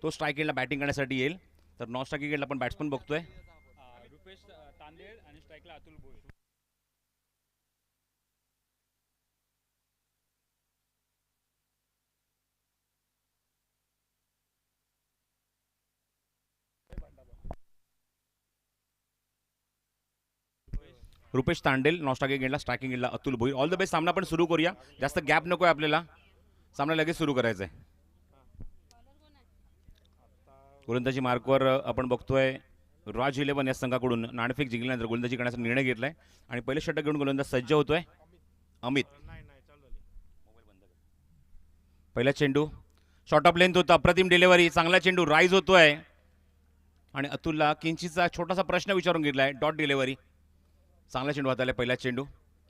तो स्ट्राईक एंडला बॅटिंग करण्यासाठी येईल. तर नॉन स्ट्राईक एंडला आपण बॅट्समन बघतोय. रुपेश तांदेळ आणि स्ट्राईकला अतुल भोईर. रुपेश तांडेल नॉन स्ट्राईक एंडला, स्ट्रायकिंग एंडला Atul Bhoir. All the best. सामना पण सुरू करूया. जास्त गॅप नको आहे आपल्याला. सामना लगेच सुरू करायचा आहे. गोलंदाजी मार्कवर आपण बघतोय राज 11 या संघाकडून नाणेफेक जिंकल्यानंतर गोलंदाजी करण्याचा निर्णय घेतलाय आणि पहिले षटक घेऊन गोलंदाज सज्ज होतोय अमित. पहिला चेंडू शॉर्ट ऑफ लेंथ होता, अप्रतिम डिलिव्हरी, चांगला चेंडू, राईज होतोय आणि अतुलला किंचितचा छोटासा प्रश्न विचारून घेतलाय. डॉट डिलिव्हरी, चांगला चेंडू हाताळला. पहिला चेंडू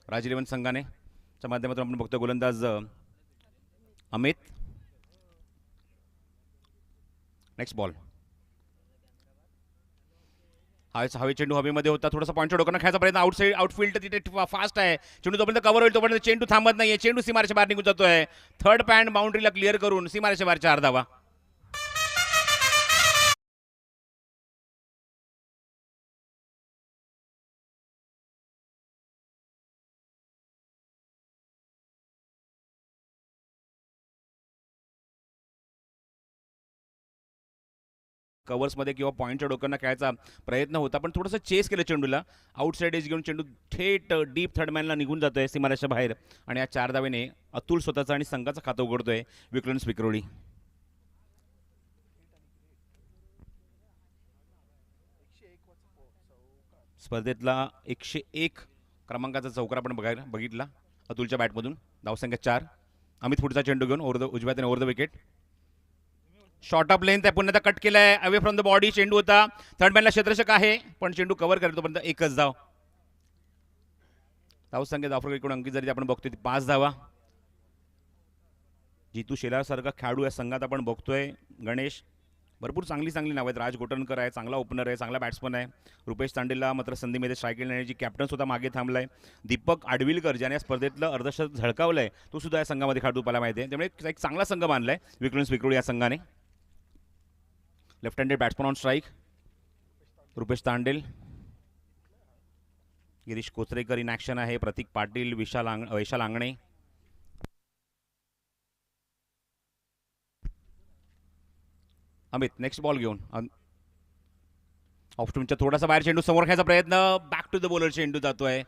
राज 11 संघाने च्या माध्यमातून आपण बघतोय गोलंदाज अमित. Next ball. हवे चेंडू हवेमध्ये होता, थोडासा पॉईंटच्या डोक्यानं खेळायचा प्रयत्न. आउटसाईड आउटफील्ड तिथे फास्ट आहे. चेंडू जोपर्यंत कव्हर होईल तोपर्यंत चेंडू थांबत नाहीये. चेंडू सीमारेच्या बाहेर निघून जातोय. थर्ड पॅन्ट बाउंड्रीला क्लिअर करून सीमारेच्या बाहेर 4 धावा. कव्हर्समध्ये किंवा पॉईंटच्या डोक्यांना खेळायचा प्रयत्न होता, पण थोडंसं चेस केलं चेंडूला. आउटसाईड एज घेऊन चेंडू थेट डीप थर्डमॅनला निघून जातोय सीमारेच्या बाहेर आणि या 4 धावेने अतुल स्वतःचा आणि संघाचं खातं उघडतोय. विक्रांत विक्रोळी. स्पर्धेतला 101 क्रमांकाचा चौकार आपण बघितला अतुलच्या बॅटमधून. धावसंख्या 4. अमित पुढचा चेंडू घेऊन उजव्या त्याने over the wicket. Short of length आहे, पुन्हा कट केलाय अवे फ्रॉम द बॉडी. चेंडू होता, थर्ड मॅनला क्षेत्ररक्षक आहे पण चेंडू कव्हर करतो पर्यंत एकच धाव. धावसंख्या जाफरकडून अंकित जरी आपण बघतोय 5 धावा. जितू शेलार सारखा खेळाडू या संघात आपण बघतोय. गणेश, भरपूर चांगली नाव आहेत. राज गोटणकर आहे, चांगला ओपनर आहे, चांगला बॅट्समन आहे. रुपेश तांडेलला मात्र संधीमध्ये स्ट्राईक येण्याची कॅप्टन सुद्धा मागे थांबलाय. दीपक आडविलकर ज्याने या स्पर्धेतलं अर्धशतक झळकावलंय तो सुद्धा या संघामध्ये खेळाडू पाहायला माहिती आहे. त्यामुळे एक चांगला संघ बांधलाय विक्रांत विक्रोळी या संघाने. Left handed batsman on strike Rupesh Tandel. Girish Kocharekar in action आहे. प्रतीक पाटील, वैशाल आंगणे. अमित नेक्स्ट बॉल घेऊन ऑफ स्टूमच्या थोडासा बाहेर चेंडू समोर खेळायचा प्रयत्न. बॅक टू द बॉलर चेंडू जातोय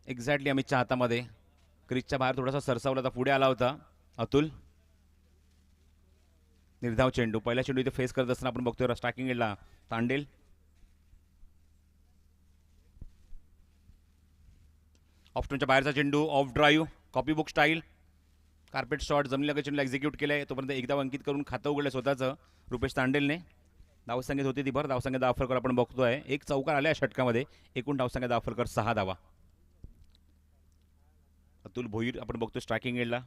एक्झॅक्टली अमितच्या हातामध्ये. क्रिजच्या बाहेर थोडासा सरसावला होता, पुढे आला होता अतुल. निर्धाव चेंडू. पहिला चेंडू इथे फेस करत असताना आपण बघतोय स्ट्रायकिंग एंडला तांडेल. ऑफ स्टूमच्या बाहेरचा चेंडू of drive copy book style. Carpet shot जमिनीला चेंडूला एक्झिक्यूट केलंय. तोपर्यंत एकदा अंकित करून खातं उघडलं स्वतःचं रुपेश तांडेलने. धावसंख्येत होती ती भर. धावसंख्या 10 फरकर आपण बघतोय. एक चौकार आल्या षटकामध्ये. एकूण धावसंख्या 10 फरकर 6 धावा. अतुल भोईर आपण बघतोय स्ट्रायकिंग एंडला.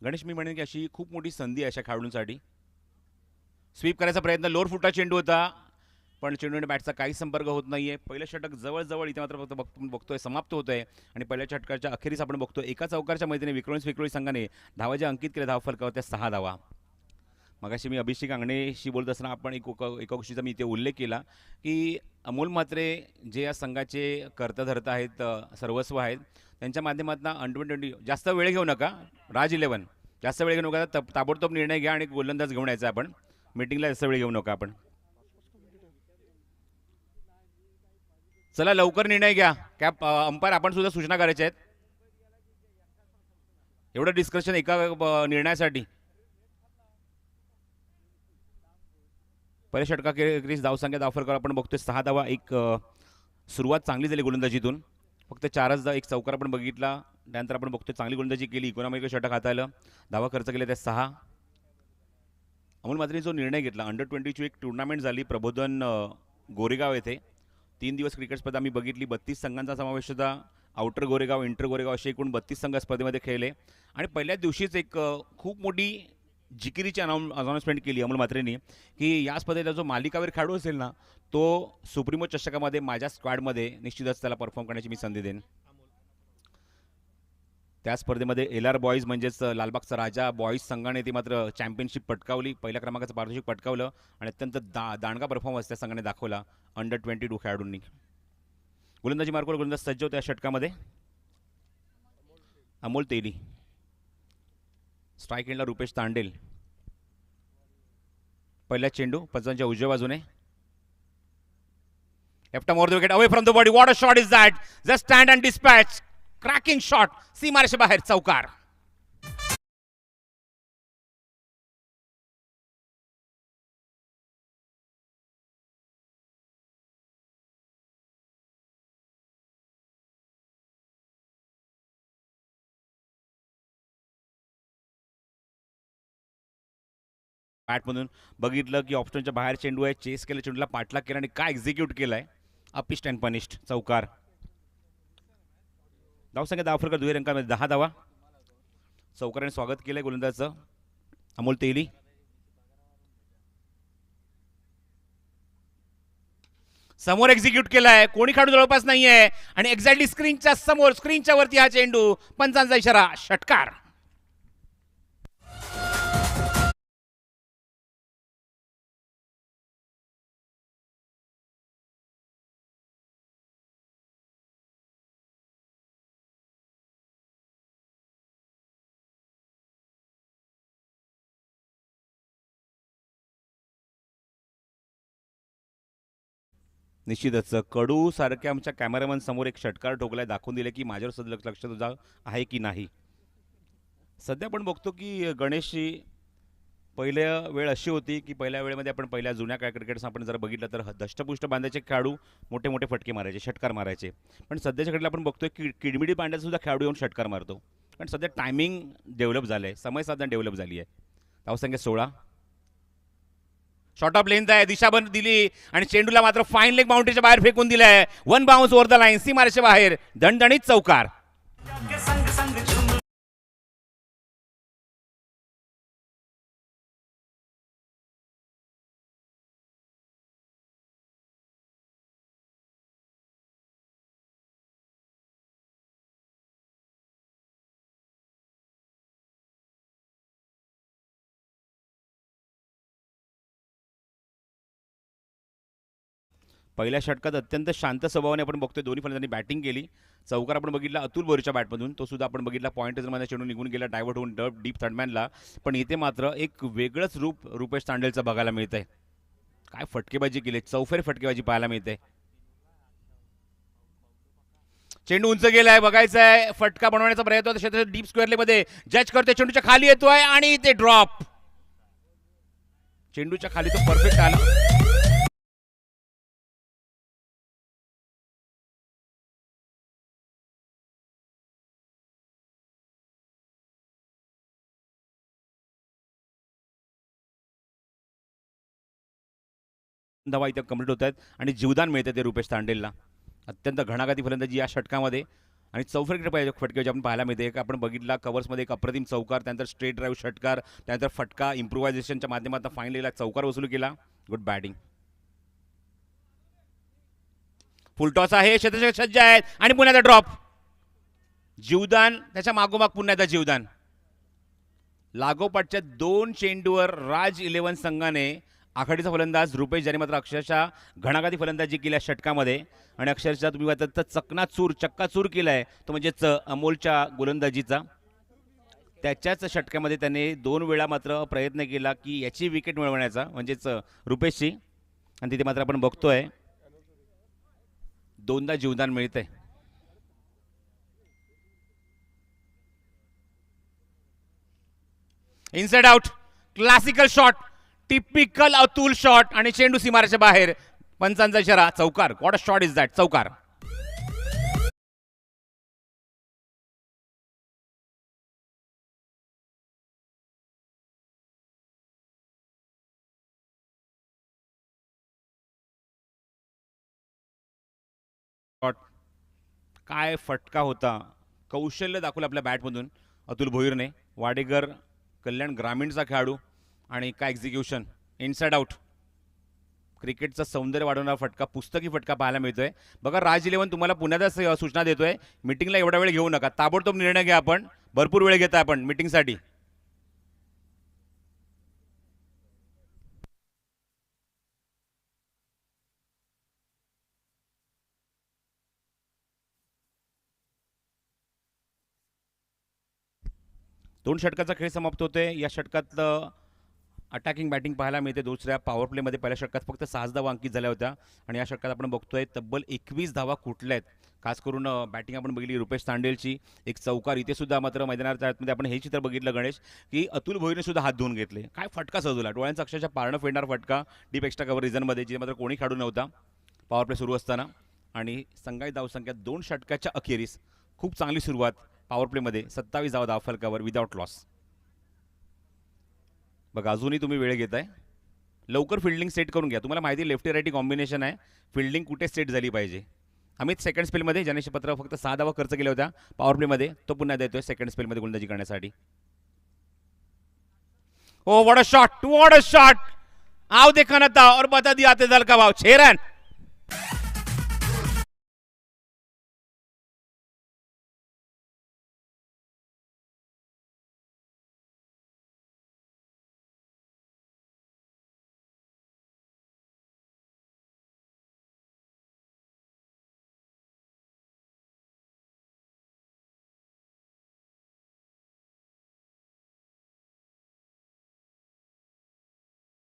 गणेश, मी म्हणेन की अशी खूप मोठी संधी आहे अशा खेळाडूंसाठी. स्वीप करायचा प्रयत्न, लोअर फुटा चेंडू होता पण चेंडूने बॅटचा काही संपर्क होत नाहीये. पहिलं षटक जवळजवळ इथे मात्र फक्त बघतोय समाप्त होत आहे आणि पहिल्या षटकाच्या अखेरीस आपण बघतोय एका चौकारच्या मैत्रिणी विक्रोळी संघाने धावा ज्या अंकित केल्या धावफलकावर त्या 6 धावा. मगाशी मी अभिषेक आंगणेशी बोलत असताना आपण एका गोष्टीचा मी इथे उल्लेख केला की अमोल म्हात्रे जे या संघाचे कर्ता धर्ता आहेत, सर्वस्व आहेत, त्यांच्या माध्यमातून अंडर-20 जास्त वेळ घेऊ नका. राज 11 जास्त वेळ घेऊ नका. ताबडतोब निर्णय घ्या आणि गोलंदाज घेऊन यायचा. आपण मीटिंगला जास्त वेळ घेऊ नका. आपण चला लवकर निर्णय घ्या. कॅप अंपायर आपण सुद्धा सूचना करायच्या आहेत. एवढं डिस्कशन एका निर्णयासाठी. पहिल्या षटकाखेरीस धावसंख्या धावफरकर आपण बघतोय 6 धावा. एक सुरुवात चांगली झाली गोलंदाजीतून. फक्त 4च एक चौकार आपण बघितला. त्यानंतर आपण बघतोय चांगली गोलंदाजी केली. इकोनॉमिकल षटक हाताळलं. धावा खर्च केले त्या 6. अमोल म्हात्रेने जो निर्णय घेतला, अंडर-20ची एक टुर्नामेंट झाली प्रबोधन गोरेगाव येथे. 3 दिवस क्रिकेट स्पर्धा आम्ही बघितली. 32 संघांचा समावेश होता. आउटर गोरेगाव, इंटर गोरेगाव असे एकूण 32 संघ स्पर्धेमध्ये खेळले आणि पहिल्याच दिवशीच एक खूप मोठी जिकिरीची अनाउन्समेंट केली अमोल म्हात्रेंनी की या स्पर्धेचा जो मालिकावीर खेळाडू असेल ना, तो सुप्रीमो चषकामध्ये माझ्या स्क्वॅडमध्ये निश्चितच त्याला परफॉर्म करण्याची मी संधी देईन. त्या स्पर्धेमध्ये LR बॉईज म्हणजेच लालबागचा राजा बॉईज संघाने ती मात्र चॅम्पियनशिप पटकावली, पहिल्या क्रमांकाचं पारितोषिक पटकावलं आणि अत्यंत दांडगा परफॉर्मन्स त्या संघाने दाखवला अंडर-22 खेळाडूंनी. गोलंदाजी मार्कवर गोलंदाज सज्ज होत्या षटकामध्ये. अमोल तेली, स्ट्राईक एंडला रुपेश तांडेल. पहिला चेंडू पंचांच्या उजव्या बाजूने. Left arm over the wicket, away from the body. What a shot is that! Just stand and dispatch. Cracking shot. सीमारेषे बाहेर चौकार. बॅटमधून बघितलं की ऑप्शनच्या बाहेर चेंडू आहे. चेस केलं, चेंडूला पाठलाग केला आणि काय एक्झिक्यूट केलाय. अपिस्ट अँड पनिष्ड चौकार. धावसंख्या धावफरक दुहेरी अंकामध्ये 10 धावा. चौकाराने स्वागत केलंय गोलंदाजाचं अमोल तेली. समोर एक्झिक्यूट केलाय, कोणी खेळाडू जवळपास नाहीये आणि एक्झॅक्टली स्क्रीनच्या समोर, स्क्रीनच्या वरती हा चेंडू. पंचांचा इशारा, षटकार. निश्चितच कडू सारख्या आमच्या कॅमेरामन समोर एक षटकार ठोकलाय, दाखवून दिले की माझ्यावर सध्या लक्ष तुझा आहे की नाही. सध्या आपण बघतो की गणेशची पहिल्या वेळ अशी होती की पहिल्या वेळेमध्ये आपण पहिल्या जुन्या काय क्रिकेटचं आपण जर बघितलं तर दष्टपुष्ट बांधायचे खेळाडू मोठे मोठे फटके मारायचे, षटकार मारायचे. पण सध्याच्या घडीला आपण बघतोय की किडमिडी बांधायचा सुद्धा खेळाडू येऊन षटकार मारतो. कारण सध्या टायमिंग डेव्हलप झालं आहे, समय साधन डेव्हलप झाली आहे. धावसंख्या 16. शॉर्ट ऑफ लेंथ आहे, दिशाबंद दिली आणि चेंडूला मात्र फाईन लेग बाउंड्रीच्या बाहेर फेकून दिलाय. One bounce over the line, सीमारेषे बाहेर. दणदणीत चौकार. पहिल्या षटकात अत्यंत शांत स्वभावाने आपण बघतोय दोन्ही फलंदाजांनी बॅटिंग केली. चौकार आपण बघितला अतुल बोरीच्या बॅटमधून, तो सुद्धा आपण बघितला पॉईंट मध्ये चेंडू निघून गेला, डायव्हर्ट होऊन डीप थर्डमॅनला. पण इथे मात्र एक वेगळंच रूप रुपेश तांडेलचं बघायला मिळतंय. काय फटकेबाजी केली, चौफेर फटकेबाजी पाहायला मिळते. चेंडू उंच गेलाय, बघायचा आहे फटका बनवण्याचा प्रयत्न होता क्षेत्राच्या डीप स्क्वेअरमध्ये. जज करतोय, चेंडूच्या खाली येतोय आणि ते ड्रॉप. चेंडूच्या खाली तो परफेक्ट आला. धावा इथे कंप्लीट होत आहेत आणि जीवदान मिळते ते रुपेश तांडेलला. अत्यंत घणाघाती फलंदाजी या षटकामध्ये आणि चौफेर फटके आपण पाहायला मिळते. एक आपण बघितला कव्हर्समध्ये एक अप्रतिम चौकार, त्यानंतर स्ट्रेट ड्राईव्ह षटकार, त्यानंतर फटका इम्प्रुव्हायझेशनच्या माध्यमातून फायनलीला चौकार वसूल केला. Good batting. फुलटॉस आहे, क्षेत्ररक्षक सज्ज आहेत आणि पुन्हा ड्रॉप. जीवदान, त्याच्या मागोमाग पुन्हा एकदा जीवदान. लागोपाठच्या 2 चेंडूवर राज 11 संघाने आघाडीचा फलंदाज रुपेश ज्याने मात्र अक्षरशः घणाघाती फलंदाजी केल्या षटकामध्ये आणि अक्षरशः तुम्ही आता चकनाचूर चक्काचूर केलाय तो म्हणजेच अमोलच्या गोलंदाजीचा. त्याच्याच षटकामध्ये त्याने 2 वेळा मात्र प्रयत्न केला की याची विकेट मिळवण्याचा, म्हणजेच रुपेशची, आणि तिथे मात्र आपण बघतोय 2दा जीवदान मिळतंय. Inside out, classical shot, typical Atul shot आणि चेंडू सीमारेच्या बाहेर. पंचांचा इशारा, चौकार. What a shot is that, चौकार. काय फटका होता, कौशल्य दाखवलं आपल्या बॅटमधून अतुल भोईरने. वाडेकर कल्याण ग्रामीणचा खेळाडू आणि काय एक्झिक्युशन. इनसाइड आउट, क्रिकेटचं सौंदर्य वाढवणारा फटका, पुस्तकी फटका पाहायला मिळतोय. बघा राज 11 तुम्हाला पुन्हा सूचना देतोय, मीटिंगला एवढा वेळ घेऊ नका, ताबडतोब निर्णय घ्या. आपण भरपूर वेळ घेताय आपण मीटिंगसाठी. दोन षटकाचा खेळ समाप्त होतोय. या षटकात अटॅकिंग बॅटिंग पाहायला मिळते. दुसऱ्या पॉवर प्लेमध्ये पहिल्या षटकात फक्त 6 धावा अंकित झाल्या होत्या आणि या षटकात आपण बघतोय तब्बल 21 धावा कुठल्या आहेत. खास करून बॅटिंग आपण बघितली रुपेश तांडेलची, एक चौकार. इथे सुद्धा मात्र मैदानाच्या आतमध्ये आपण हे चित्र बघितलं गणेश, की अतुल भोईरने सुद्धा हात धुवून घेतले. काय फटका सजवला, डोळ्यांचा अक्षरशः पारणं फेडणार फटका डीप एक्स्ट्रा कव्हर रिझनमध्ये, जिथे मात्र कोणी खेळू नव्हता पॉवर प्ले सुरू असताना. आणि संघाची धावसंख्या 2 षटकाच्या अखेरीस खूप चांगली सुरुवात पॉवर प्लेमध्ये, 27 धावा धावफलकावर विदाउट लॉस. बघा अजूनही तुम्ही वेळ घेताय, लवकर फिल्डिंग सेट करून घ्या. तुम्हाला माहिती लेफ्टी राईटी कॉम्बिनेशन आहे, फिल्डिंग कुठे सेट झाली पाहिजे. अमित सेकंड स्पेलमध्ये, ज्याने पत्र फक्त 6 धावा खर्च केल्या होत्या पॉवर प्लेमध्ये, तो पुन्हा देतोय सेकंड स्पेलमध्ये गोलंदाजी करण्यासाठी. ओ what a shot, what a shot, आओ देखा ना था और बता दिया आते दल का भाव. 6 रन.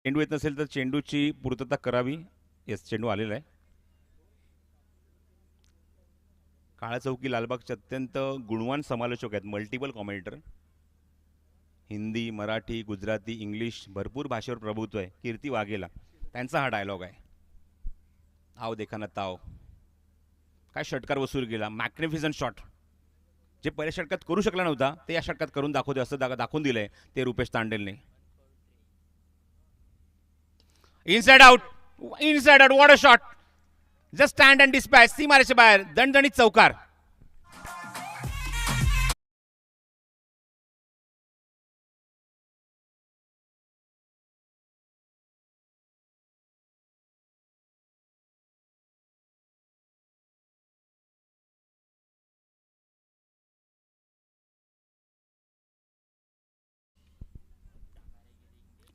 चेंडू येत नसेल तर चेंडूची पूर्तता करावी. येस, चेंडू आलेला आहे. काळा चौकी लालबागचे अत्यंत गुणवान समालोचक आहेत, multiple commentator. Hindi, Marathi, Gujarati, English भरपूर भाषेवर प्रभुत्व आहे. कीर्ती वाघेला, त्यांचा हा डायलॉग आहे. आओ देखा ना ताव. काय षटकार वसूल केला, मॅग्निफिसंट शॉट. जे पहिल्या षटकात करू शकला नव्हता ते या षटकात करून दाखवते, असं दाखवून दिलंय ते रुपेश तांडेलने. Inside out, inside out, what a shot. Just stand and dispatch, सीमारेच्या बाहेर दणदणीत चौकार.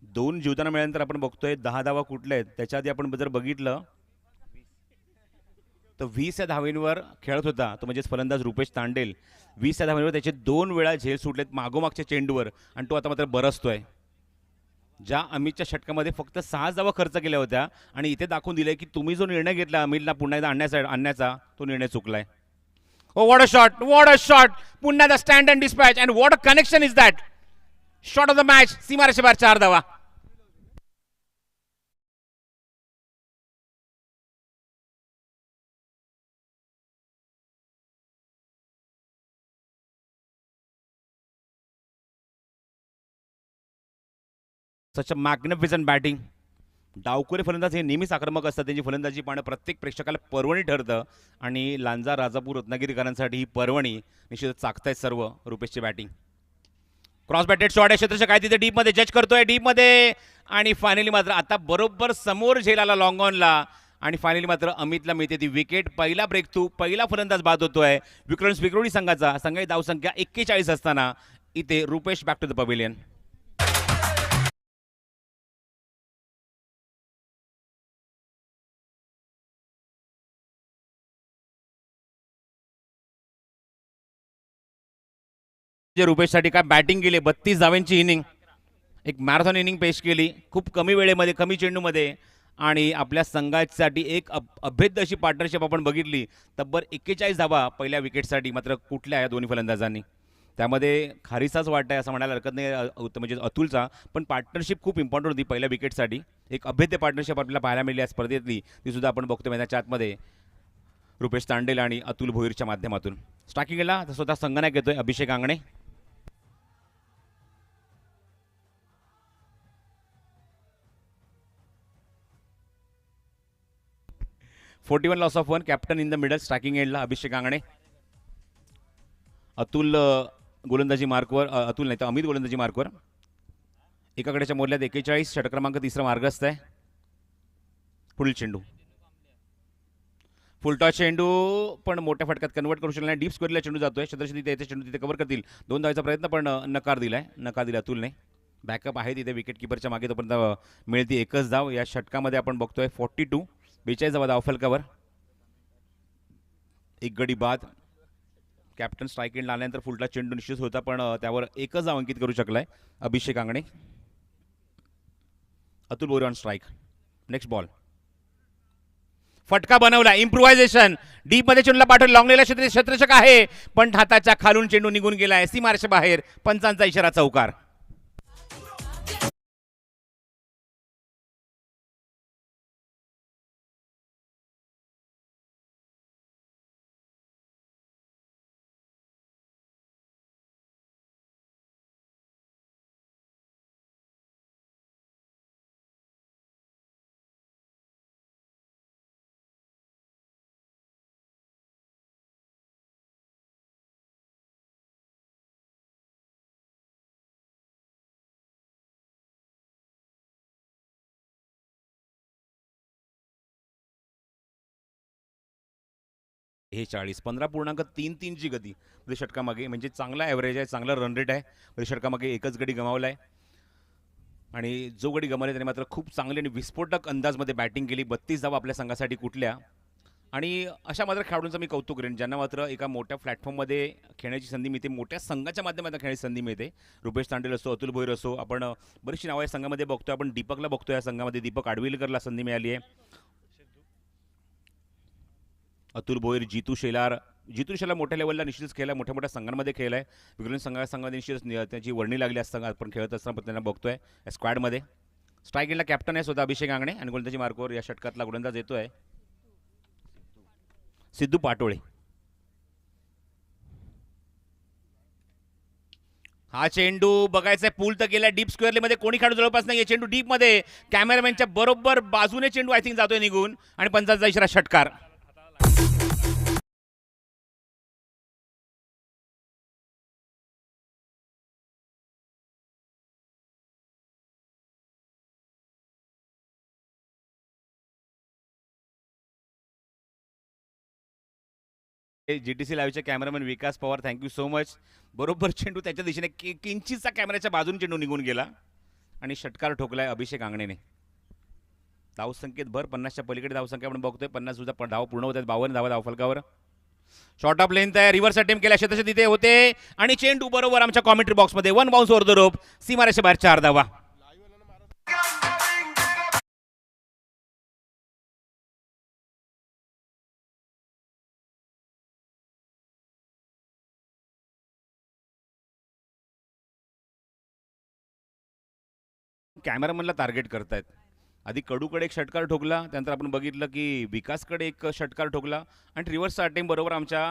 दोन जीवदान मिळाल्यानंतर आपण बघतोय 10 धावा कुठल्या आहेत. त्याच्या आधी आपण जर बघितलं तर 20 या धावेंवर खेळत होता तो म्हणजे फलंदाज रुपेश तांडेल. 20 या धावेंवर त्याचे 2 वेळा झेल सुटलेत मागोमागच्या चेंडूवर आणि तो आता मात्र बरसतोय. ज्या अमितच्या षटकामध्ये फक्त 6 धावा खर्च केल्या होत्या आणि इथे दाखवून दिलंय की तुम्ही जो निर्णय घेतला अमितला पुन्हा एकदा आणण्याचा तो निर्णय चुकलाय. Oh what a shot, what a shot. पुन्हा the stand and dispatch and what a connection is that. Shot of the match, सीमारेषेच्या बाहेर 4 धावा. सच अ मॅग्निफिसंट बॅटिंग. डावखोरे फलंदाज हे नेहमीच आक्रमक असतात, त्यांची फलंदाजी पाहणं प्रत्येक प्रेक्षकाला पर्वणी ठरतं आणि लांजा, राजापूर, रत्नागिरीकरांसाठी ही पर्वणी निश्चितच चाकतायत सर्व. रुपेशची बॅटिंग, क्रॉस बॅटेड शॉट आहे, क्षेत्ररक्षक काय तिथे डीपमध्ये जज करतोय, डीपमध्ये. आणि फायनली मात्र आता बरोबर समोर झेल आला लॉंग ऑनला आणि फायनली मात्र अमितला मिळते ती विकेट. पहिला ब्रेक थ्रू, पहिला फलंदाज बाद होतोय विक्रम विक्रोळी संघाचा. संघाची धावसंख्या 41 असताना इथे Rupesh back to the pavilion. जे रुपेशसाठी काय बॅटिंग केली, 32 धावांची इनिंग, एक मॅरेथॉन इनिंग पेश केली खूप कमी वेळेमध्ये, कमी चेंडूमध्ये. आणि आपल्या संघासाठी एक अभेद्य अशी पार्टनरशिप आपण बघितली. तब्बल 41 धावा पहिल्या विकेटसाठी मात्र कुठल्या या दोन्ही फलंदाजांनी. त्यामध्ये खारीचाच वाटा आहे असं म्हणायला हरकत नाही, म्हणजे अतुलचा. पण पार्टनरशिप खूप इम्पॉर्टंट होती पहिल्या विकेटसाठी. एक अभेद्य पार्टनरशिप आपल्याला पाहायला मिळाली या स्पर्धेतली, ती सुद्धा आपण बघतो मैदानाच्या आतमध्ये रुपेश तांडेल आणि अतुल भोईरच्या माध्यमातून. स्ट्रायकिंगला स्वतः संगनायक येतोय अभिषेक आंगणे. 41 loss of 1. Captain in the middle striking एंडला अभिषेक आंगणे. अतुल गोलंदाजी मार्कवर, अतुल नाही तर अमित गोलंदाजी मार्कवर. एकाकडेच्या मोडल्यात 41, षटक क्रमांक 3 मार्गस्थ आहे. पुढील चेंडू फुलटॉस चेंडू पण मोठ्या फटक्यात कन्वर्ट करू शकला नाही. डीप स्क्वेअरला चेंडू जातोय. शतरशी तिथे चेंडू तिथे कव्हर करतील. 2 धावांचा प्रयत्न पण नकार दिला अतुलने. बॅकअप आहे तिथे विकेट किपरच्या मागे तोपर्यंत मिळते एकच धाव. या षटकामध्ये आपण बघतोय 42 42 धावा धावफलकावर. एक गडी बाद. कॅप्टन स्ट्राईक एंड आल्यानंतर फुलटॉस चेंडू निश्चित होता पण त्यावर एकच धाव अंकित करू शकलाय अभिषेक आंगणे. अतुल बोरे ऑन स्ट्राईक. नेक्स्ट बॉल फटका बनवला. इम्प्रुव्हायझेशन डीप मध्ये चेंडूला पाठवलं. लॉंगलेला क्षेत्ररक्षक आहे पण हाताच्या खालून चेंडू निघून गेलाय सीमारेषे बाहेर. पंचांचा इशारा चौकार. हे 40 15.33 ची गती षटकामागे म्हणजे चांगला ॲव्हरेज आहे. चांगला रन रेट आहे. षटकामागे एकच गडी गमावलाय आणि जो गडी गमावला त्याने मात्र खूप चांगली आणि विस्फोटक अंदाजमध्ये बॅटिंग केली. 32 धावा आपल्या संघासाठी कुठल्या. आणि अशा मात्र खेळाडूंचं मी कौतुक करेन ज्यांना मात्र एका मोठ्या प्लॅटफॉर्ममध्ये खेळण्याची संधी मिळते. मोठ्या संघाच्या माध्यमातून खेळण्याची संधी मिळते. रुपेश तांडेल असो, अतुल भोईर असो. आपण बरीचशी नावं या संघामध्ये बघतोय. आपण दीपकला बघतोय या संघामध्ये. दीपक आडविलकरला संधी मिळाली आहे. अतुल भोईर, जितू शेलार मोठ्या लेवलला निश्चितच खेळला. मोठ्या मोठ्या संघांमध्ये खेळलाय. विक्रम संघामध्ये निश्चितच त्याची वर्णी लागली असताना आपण खेळत असताना त्यांना बघतोय या स्क्वॅडमध्ये. स्ट्राईक एंडला कॅप्टन आहे स्वतः अभिषेक आंगणे आणि गोलंदाजी मार्कवर या षटकातला गोलंदाज येतोय सिद्धू पाटोळे. हा चेंडू बघायचा पूल तर गेला डीप स्क्वेअरले मध्ये. कोणी खेळाडू जवळपास नाही. चेंडू डीप मध्ये कॅमेरामॅनच्या बरोबर बाजूने चेंडू आय थिंक जातोय निघून आणि पंचांचा इशारा षटकार. जीटीसी लाईव्हचे कॅमेरामॅन विकास पवार थँक्यू सो मच. बरोबर चेंडू त्याच्या दिशेने किंचितचा कॅमेऱ्याच्या बाजून चेंडू निघून गेला आणि षटकार ठोकलाय अभिषेक आंगणेने. धावसंख्येत भर 50च्या पलीकडे धावसंख्या आपण बघतोय. 50 सुद्धा धाव पूर्ण होत आहेत. 52 धावा धावफलकावर. शॉर्ट ऑफ लेंथ आहे. रिव्हर्स अटेम्प्ट केला क्षेत्ररक्षक तिथे होते आणि चेंडू बरोबर आमच्या कॉमेंट्री बॉक्समध्ये. 1 बाउन्स ओव्हर द रोप. सीमारेषे बाहेर 4 धावा. कॅमेरामनला टार्गेट करतायत. आधी कडूकडे एक षटकार ठोकला. त्यानंतर आपण बघितलं की विकासकडे एक षटकार ठोकला आणि रिव्हर्सचा अटेम्प्ट बरोबर आमच्या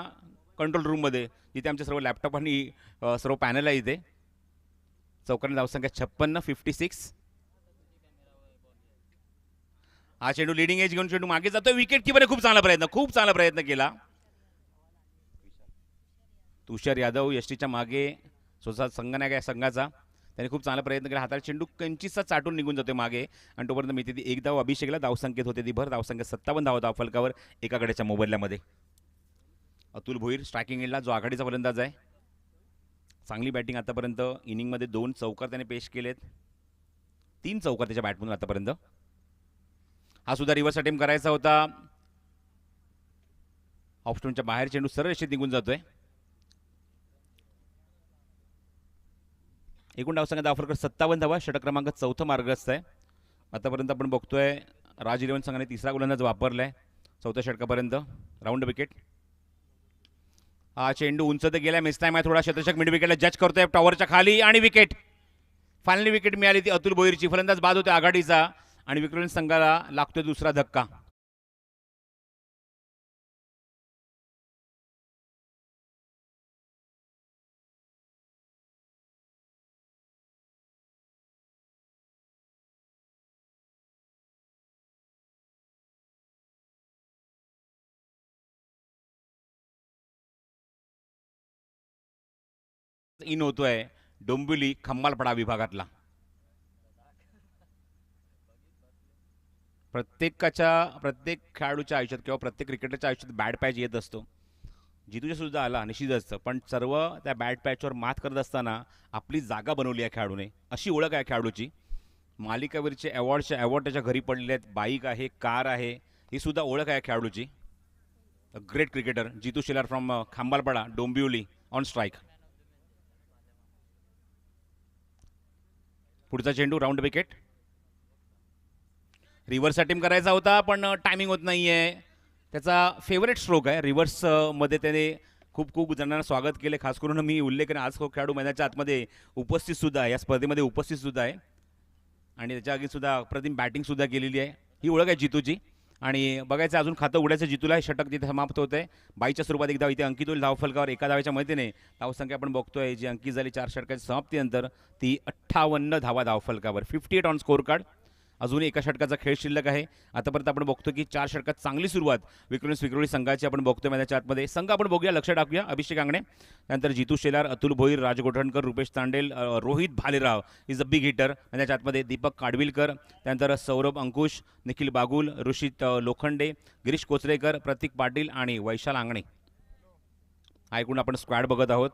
कंट्रोल रूममध्ये जिथे आमचे सर्व लॅपटॉप आणि सर्व पॅनल आहे इथे. चौकाने धावसंख्या 56 56. हा चेंडू लिडिंग एज घेऊन चेंडू मागे जातोय. विकेट किपरने खूप चांगला प्रयत्न केला. तुषार यादव यष्टीच्या मागे स्वतः संघनायक आहे संघाचा. त्याने खूप चांगला प्रयत्न केला. हाताला चेंडू कंचीचा चाटून निघून जातोय मागे आणि तोपर्यंत मी तिथे एक धाव अभिषेकला. धावसंख्येत होते ती भर. धावसंख्या 57 धावा धावफलकावर एका गड्याच्या मोबाईलमध्ये. अतुल भोईर स्ट्रायकिंग एंडला जो आघाडीचा फलंदाज आहे. चांगली बॅटिंग आतापर्यंत. इनिंगमध्ये 2 चौकार त्याने पेश केलेत. 3 चौकार त्याच्या बॅटमधून आतापर्यंत. हा सुद्धा रिव्हर्स अटेम्प्ट करायचा होता. ऑफस्टोनच्या बाहेर चेंडू सरळ रेषेत निघून जातोय. एकूण धावसंख्या धावफलकावर 57 धावा. षटक क्रमांक 4 मार्गस्थ आहे. आतापर्यंत आपण बघतोय राज 11 संघाने 3रा गोलंदाज वापरलाय 4थ्या षटकापर्यंत. Round wicket. हा चेंडू उंच तर गेला. मिस टाइम आहे थोडा. क्षेत्ररक्षक मिड विकेटला जज करतोय टॉवरच्या खाली आणि विकेट. फायनली विकेट मिळाली ती अतुल भोईरची. फलंदाज बाद होते आघाडीचा आणि विक्रम संघाला लागतोय दुसरा धक्का. इन होतोय डोंबिवली खंबालपडा विभागातला. प्रत्येक खेळाडूच्या आयुष्यात किंवा प्रत्येक क्रिकेटरच्या आयुष्यात बॅड पॅच येत असतो. जितूच्या सुद्धा आला निश्चितच, पण सर्व त्या बॅड पॅचवर मात करत असताना आपली जागा बनवली आहे खेळाडूने, अशी ओळख आहे खेळाडूची. मालिकावीरचे अवॉर्ड त्याच्या घरी पडलेले आहेत, बाईक आहे, कार आहे, ही सुद्धा ओळख आहे खेळाडूची. A great cricketer Jitu Shelar from Khambalpada Dombivli on strike. पुढचा चेंडू राऊंड विकेट. रिव्हर्स अटेम्प्ट करायचा होता पण टायमिंग होत नाही आहे. त्याचा फेवरेट स्ट्रोक आहे रिव्हर्स मध्ये. त्याने खूप खूप जणांना स्वागत केले, खास करून मी उल्लेख करेन आज खेळाडू मैदानाच्या आतमध्ये उपस्थित सुद्धा आहे, या स्पर्धेमध्ये उपस्थित सुद्धा आहे आणि त्याच्या आधी सुद्धा अप्रतिम बॅटिंग सुद्धा केलेली आहे. ही ओळख आहे जितूची आणि बघायचं अजून खातं उघडायचं जितूला. हे षटक तिथे समाप्त होत आहे. 22च्या स्वरूपात एकदा इथे अंकित होईल धावफलकावर एका धावेच्या मदतीने. धावसंख्या आपण बघतोय जी अंकित झाली 4 षटकाच्या समाप्तीनंतर ती 58 धावा धावफलकावर, 58 ऑन स्कोर कार्ड. अजून एका षटकाचा खेळ शिल्लक आहे. आतापर्यंत आपण बघतो की 4 षटकात चांगली सुरुवात विक्रोळी संघाची आपण बघतोय मैदानाच्या आतमध्ये. संघ आपण बघूया, लक्ष टाकूया. अभिषेक आंगणे, त्यानंतर Jitu Shelar, Atul Bhoir, Raj Gothankar, Rupesh Tandel, Rohit Bhalerao is a big hitter. मैदानाच्या आतमध्ये दीपक काडविलकर, त्यानंतर सौरभ अंकुश, निखिल बागुल, ऋषित लोखंडे, गिरीश कोचरेकर, प्रतीक पाटील आणि वैशाल आंगणे. ऐकून आपण स्क्वॅड बघत आहोत.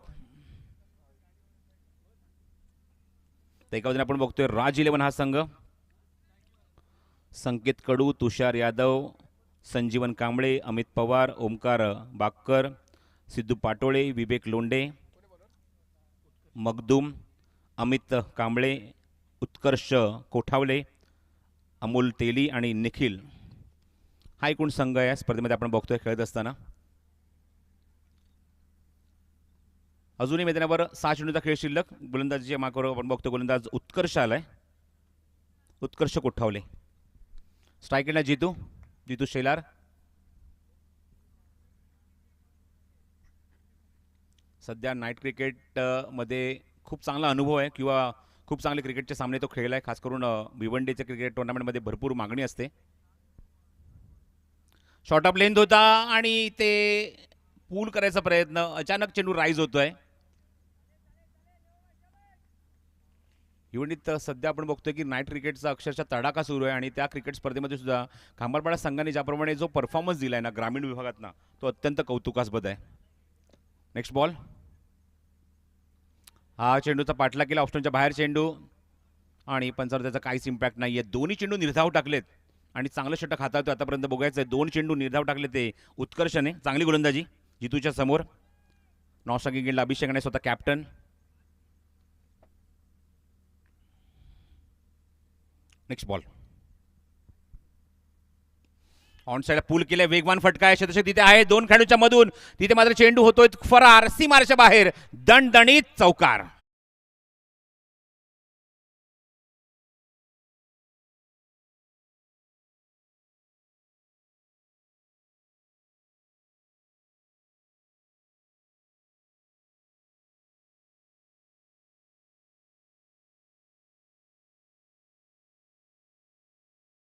तर एका बाजूने आपण बघतोय राज 11 हा संघ. संकेत कडू, तुषार यादव, संजीवन कांबळे, अमित पवार, ओमकार बाक्कर, सिद्धू पाटोळे, विवेक लोंढे, मगदूम, अमित कांबळे, उत्कर्ष कोठावले, अमोल तेली आणि निखिल. हा एकूण संघ आहे स्पर्धेमध्ये आपण बघतोय खेळत असताना. अजूनही मैदानावर 6 चेंडूचा खेळ शिल्लक. गोलंदाजीच्या मार्कावर आपण बघतो गोलंदाज उत्कर्ष आलाय, उत्कर्ष कोठावले. स्ट्रायकेला जितू शेलार. सध्या नाईट क्रिकेट मध्ये खूप चांगला अनुभव आहे किंवा खूप चांगले क्रिकेटचे सामने तो खेळला आहे. खास करून भिवंडीच्या क्रिकेट टुर्नामेंटमध्ये भरपूर मागणी असते. शॉर्ट ऑफ लेंथ होता आणि ते पूल करायचा प्रयत्न, अचानक चेंडू राईज होतोय. इव्हनित सध्या आपण बघतोय की नाईट क्रिकेटचा अक्षरशः तडाखा सुरू आहे आणि त्या क्रिकेट स्पर्धेमध्ये सुद्धा खांबालपाडा संघाने ज्याप्रमाणे जो परफॉर्मन्स दिलाय ना ग्रामीण विभागातना, तो अत्यंत कौतुकास्पद आहे. Next ball. हा चेंडूचा पाठला केला, ऑप्शनच्या बाहेर चेंडू आणि पंचावर त्याचा काहीच इम्पॅक्ट नाही आहे. दोन्ही चेंडू निर्धाव टाकलेत आणि चांगलं षटक हाताळतोय आतापर्यंत. बघायचं आहे 2 चेंडू निर्धाव टाकले ते उत्कर्षने. चांगली गोलंदाजी जितूच्या समोर. नॉस्टागिंग गेला अभिषेक स्वतः captain. Next ball. On side pull केले, वेगवान फटका आहे, शतशः तिथे आहे 2 खेळाडूच्या मधून. तिथे मात्र चेंडू होतोय फरार, सीमारेषेच्या बाहेर, दणदणीत चौकार.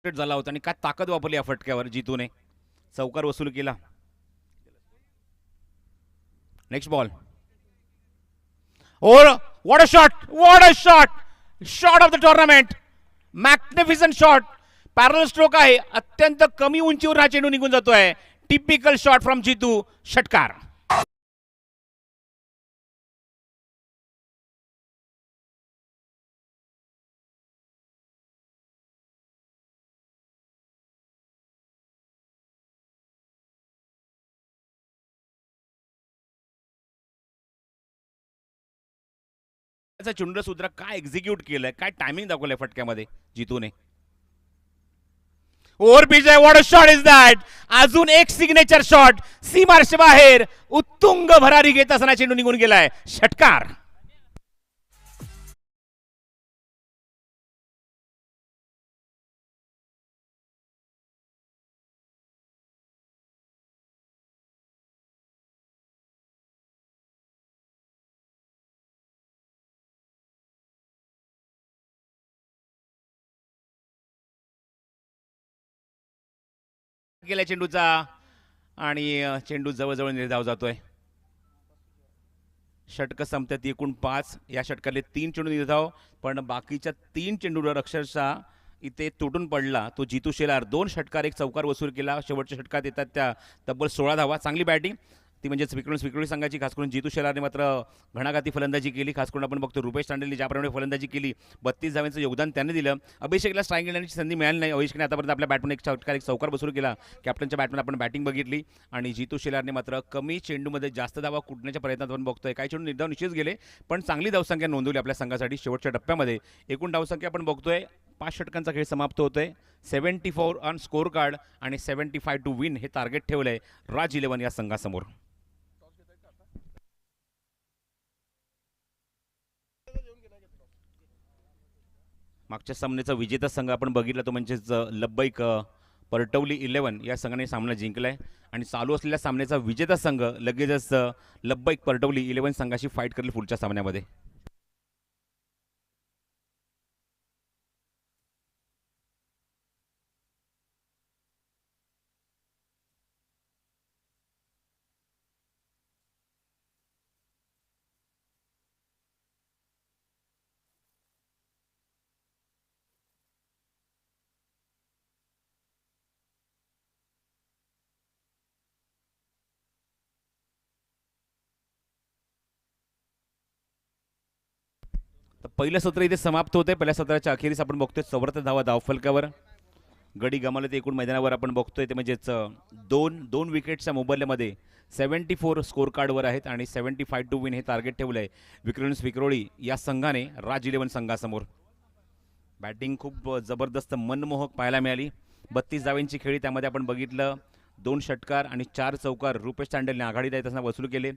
झाला होता आणि काय ताकद वापरली या फटक्यावर जितूने. चौकार वसूल केला. Next ball. और what a shot, what a shot, shot of the tournament, magnificent shot. पॅरल स्ट्रोक आहे, अत्यंत कमी उंचीवर हा चेंडू निघून जातोय. टिपिकल शॉट फ्रॉम जितू, षटकार. चेंडू सुद्धा काय एक्झिक्यूट केलंय, काय टायमिंग दाखवलंय फटक्यामध्ये जितूने. ओव्हर पिच आहे, what a shot is that. अजून एक सिग्नेचर शॉट, सीमारेषे बाहेर उत्तुंग भरारी घेत असताना चेंडू निघून गेलाय, षटकार. गेला चेंडूचा आणि चेंडू जवळजवळ निर्धाव जातोय. षटक संपतात एकूण 5. या षटकातले 3 चेंडू निर्धाव, पण बाकीच्या 3 चेंडूवर अक्षरशः इथे तुटून पडला तो जितू शेलार. 2 षटकार 1 चौकार वसूल केला. शेवटच्या षटकात येतात त्या तब्बल 16 धावा. चांगली बॅटिंग ती म्हणजेच विक्रोळी संघाची. खास करून जितू शेलारने मात्र घणाघाती फलंदाजी केली. खास करून आपण बघतो रुपेश तांडेलने ज्याप्रमाणे फलंदाजी केली 32 धावांचं योगदान त्याने दिलं. अभिषेकला स्ट्राईक घेण्याची संधी मिळाली नाही. अभिषेकने आतापर्यंत आपल्या बॅटमन 1 षटकार 1 चौकार वसूल केला. कॅप्टनच्या बॅटमन आपण बॅटिंग बघितली आणि जितू शेलारने मात्र कमी चेंडूमध्ये जास्त धावा कुटण्याच्या प्रयत्नात आपण बघतोय. काही चेंडू निर्धाव निश्चित गेले पण चांगली धावसंख्या नोंदवली आपल्या संघासाठी. शेवटच्या टप्प्यामध्ये एकूण धावसंख्या आपण बघतोय 5 षटकांचा खेळ समाप्त होतोय. 74 ऑन स्कोर कार्ड आणि 75 टू विन हे टार्गेट ठेवलंय राज 11 या संघासमोर. मागच्या सामन्याचा विजेता संघ आपण बघितला तो म्हणजेच लब्बैक परटवली 11 या संघाने सामना जिंकलाय आणि चालू असलेल्या सामन्याचा विजेता संघ लगेचच लब्बैक परटवली 11 संघाशी फाईट करेल पुढच्या सामन्यामध्ये. तर पहिलं सत्र इथे समाप्त होते. पहिल्या सत्राच्या अखेरीस आपण बघतोय 74 धावा धावफलकावर. गडी गमावले ते एकूण मैदानावर आपण बघतोय ते म्हणजेच दोन विकेटच्या मोबदल्यामध्ये 74 स्कोर कार्डवर आहेत आणि 75 टू विन हे टार्गेट ठेवलं आहे विक्रोळी या संघाने राज 11 संघासमोर. बॅटिंग खूप जबरदस्त मनमोहक पाहायला मिळाली. 32 धावांची खेळी त्यामध्ये आपण बघितलं 2 षटकार आणि 4 चौकार रुपेश तांडेलने आघाडीत आहेत असताना वसूल केले.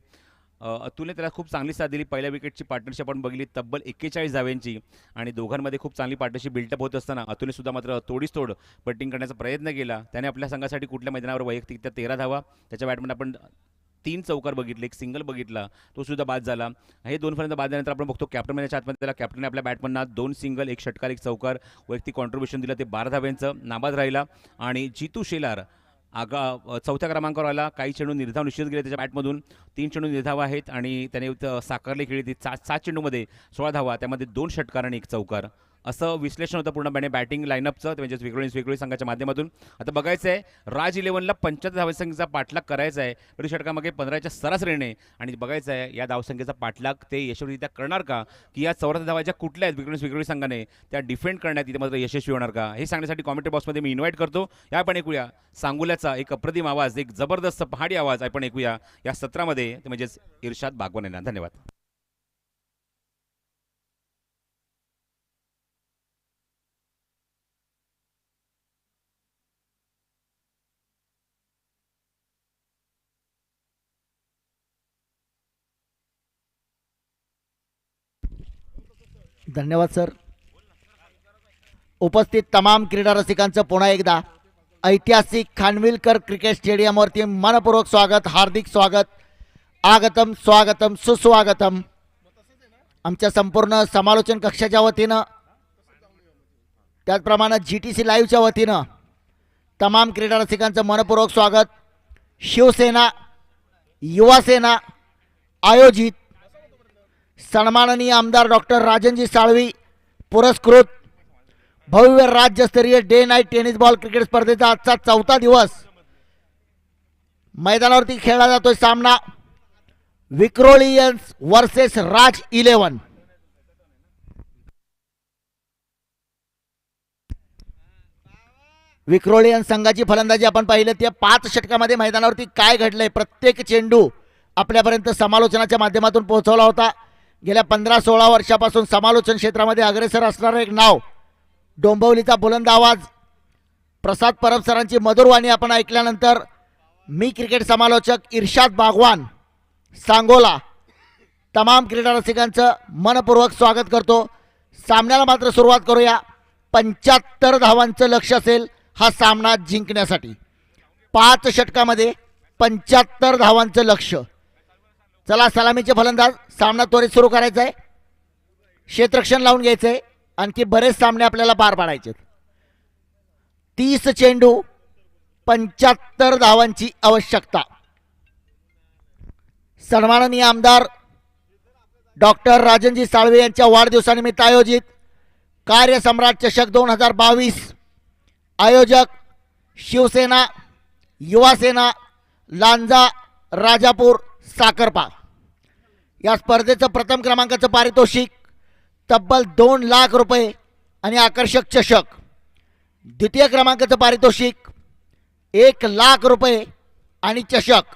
अतुलने त्याला खूप चांगली साथ दिली. पहिल्या विकेटची पार्टनरशिप आपण बघितली तब्बल 41 धाव्यांची आणि दोघांमध्ये खूप चांगली पार्टनरशिप बिल्टअप होत असताना अतुलने सुद्धा मात्र तोड बॅटिंग करण्याचा प्रयत्न केला. त्याने आपल्या संघासाठी कुठल्या मैदानावर वैयक्तिक त्या 13 धावा. त्याच्या बॅटमध्ये आपण 3 चौकार बघितले, 1 सिंगल बघितला, तो सुद्धा बाद झाला. हे 2 फलंदाज बाद झाल्यानंतर आपण बघतो कॅप्टन मॅचच्या आतमध्ये त्याला कॅप्टनने आपल्या बॅटमधनं 2 सिंगल 1 षटकार 1 चौकार वैयक्तिक कॉन्ट्रीब्युशन दिलं. ते 12 धाव्यांचं नाबाद राहिला आणि जितू शेलार चौथ्या क्रमांकावर आला. काही चेंडू निर्धाव निश्चित गेले त्याच्या बॅटमधून. 3 चेंडू निर्धाव आहेत आणि त्याने साकारली खेळी ती 7 चेंडूमध्ये 16 धावा, त्यामध्ये 2 षटकार आणि 1 चौकार. असं विश्लेषण होतं पूर्णपणे बॅटिंग लाईनअपचं म्हणजेच विक्रोळी संघाच्या माध्यमातून. आता बघायचं आहे राज 11ला 75 धावसंख्येचा पाठलाग करायचा आहे प्रति षटकामागे 15च्या सरासरीने आणि बघायचं आहे या धावसंख्येचा पाठलाग ते यशस्वीरित्या करणार का की या 74 धावा ज्या कुठल्या आहेत विक्रोळी संघाने त्या डिफेंड करण्यात इथे मात्र यशस्वी होणार का हे सांगण्यासाठी कॉमेंट्री बॉक्समध्ये मी इन्व्हाइट करतो. या आपण ऐकूया सांगोल्याचा एक अप्रतिम आवाज, एक जबरदस्त पहाडी आवाज आपण ऐकूया या सत्रामध्ये ते म्हणजेच इर्शाद बागवान यांना. धन्यवाद. धन्यवाद सर. उपस्थित तमाम क्रीडा रसिकांचं पुन्हा एकदा ऐतिहासिक खानविलकर क्रिकेट स्टेडियमवरती मनपूर्वक स्वागत, हार्दिक स्वागत. आगतम स्वागतम सुस्वागतम. आमच्या संपूर्ण समालोचन कक्षाच्या वतीनं त्याचप्रमाणे GTC लाईव्हच्या वतीनं तमाम क्रीडा रसिकांचं मनपूर्वक स्वागत. शिवसेना युवासेना आयोजित सन्माननीय आमदार डॉक्टर राजनजी साळवी पुरस्कृत भव्य राज्यस्तरीय day night tennis ball cricket स्पर्धेचा आजचा 4था दिवस मैदानावरती खेळला जातोय. सामना विक्रोळियन्स वर्सेस राज 11. विक्रोळियन्स संघाची फलंदाजी आपण पाहिलं ते 5 षटकामध्ये मैदानावरती काय घडलंय प्रत्येक चेंडू आपल्यापर्यंत समालोचनाच्या माध्यमातून पोहोचवला होता. गेल्या 15-16 वर्षापासून समालोचन क्षेत्रामध्ये अग्रेसर असणारं एक नाव, डोंबिवलीचा बुलंद आवाज प्रसाद परब सरांची मधुरवाणी आपण ऐकल्यानंतर मी क्रिकेट समालोचक इर्शाद बागवान सांगोला तमाम क्रीडा रसिकांचं मनपूर्वक स्वागत करतो. सामन्याला मात्र सुरुवात करूया. 75 धावांचं लक्ष्य असेल हा सामना जिंकण्यासाठी. 5 षटकामध्ये 75 धावांचं लक्ष्य. चला सलामीचे फलंदाज, सामना त्वरित सुरू करायचा आहे. क्षेत्ररक्षण लावून घ्यायचं आहे. आणखी बरेच सामने आपल्याला पार पाडायचे. 30 चेंडू 75 धावांची आवश्यकता. सन्माननीय आमदार डॉक्टर राजनजी साळवे यांच्या वाढदिवसानिमित्त आयोजित कार्यसम्राट चषक 2022 आयोजक शिवसेना, युवासेना, लांजा, राजापूर, साखरपा. या स्पर्धेचं प्रथम क्रमांकाचं पारितोषिक तब्बल 2 लाख रुपये आणि आकर्षक चषक. द्वितीय क्रमांकाचं पारितोषिक 1 लाख रुपये आणि चषक.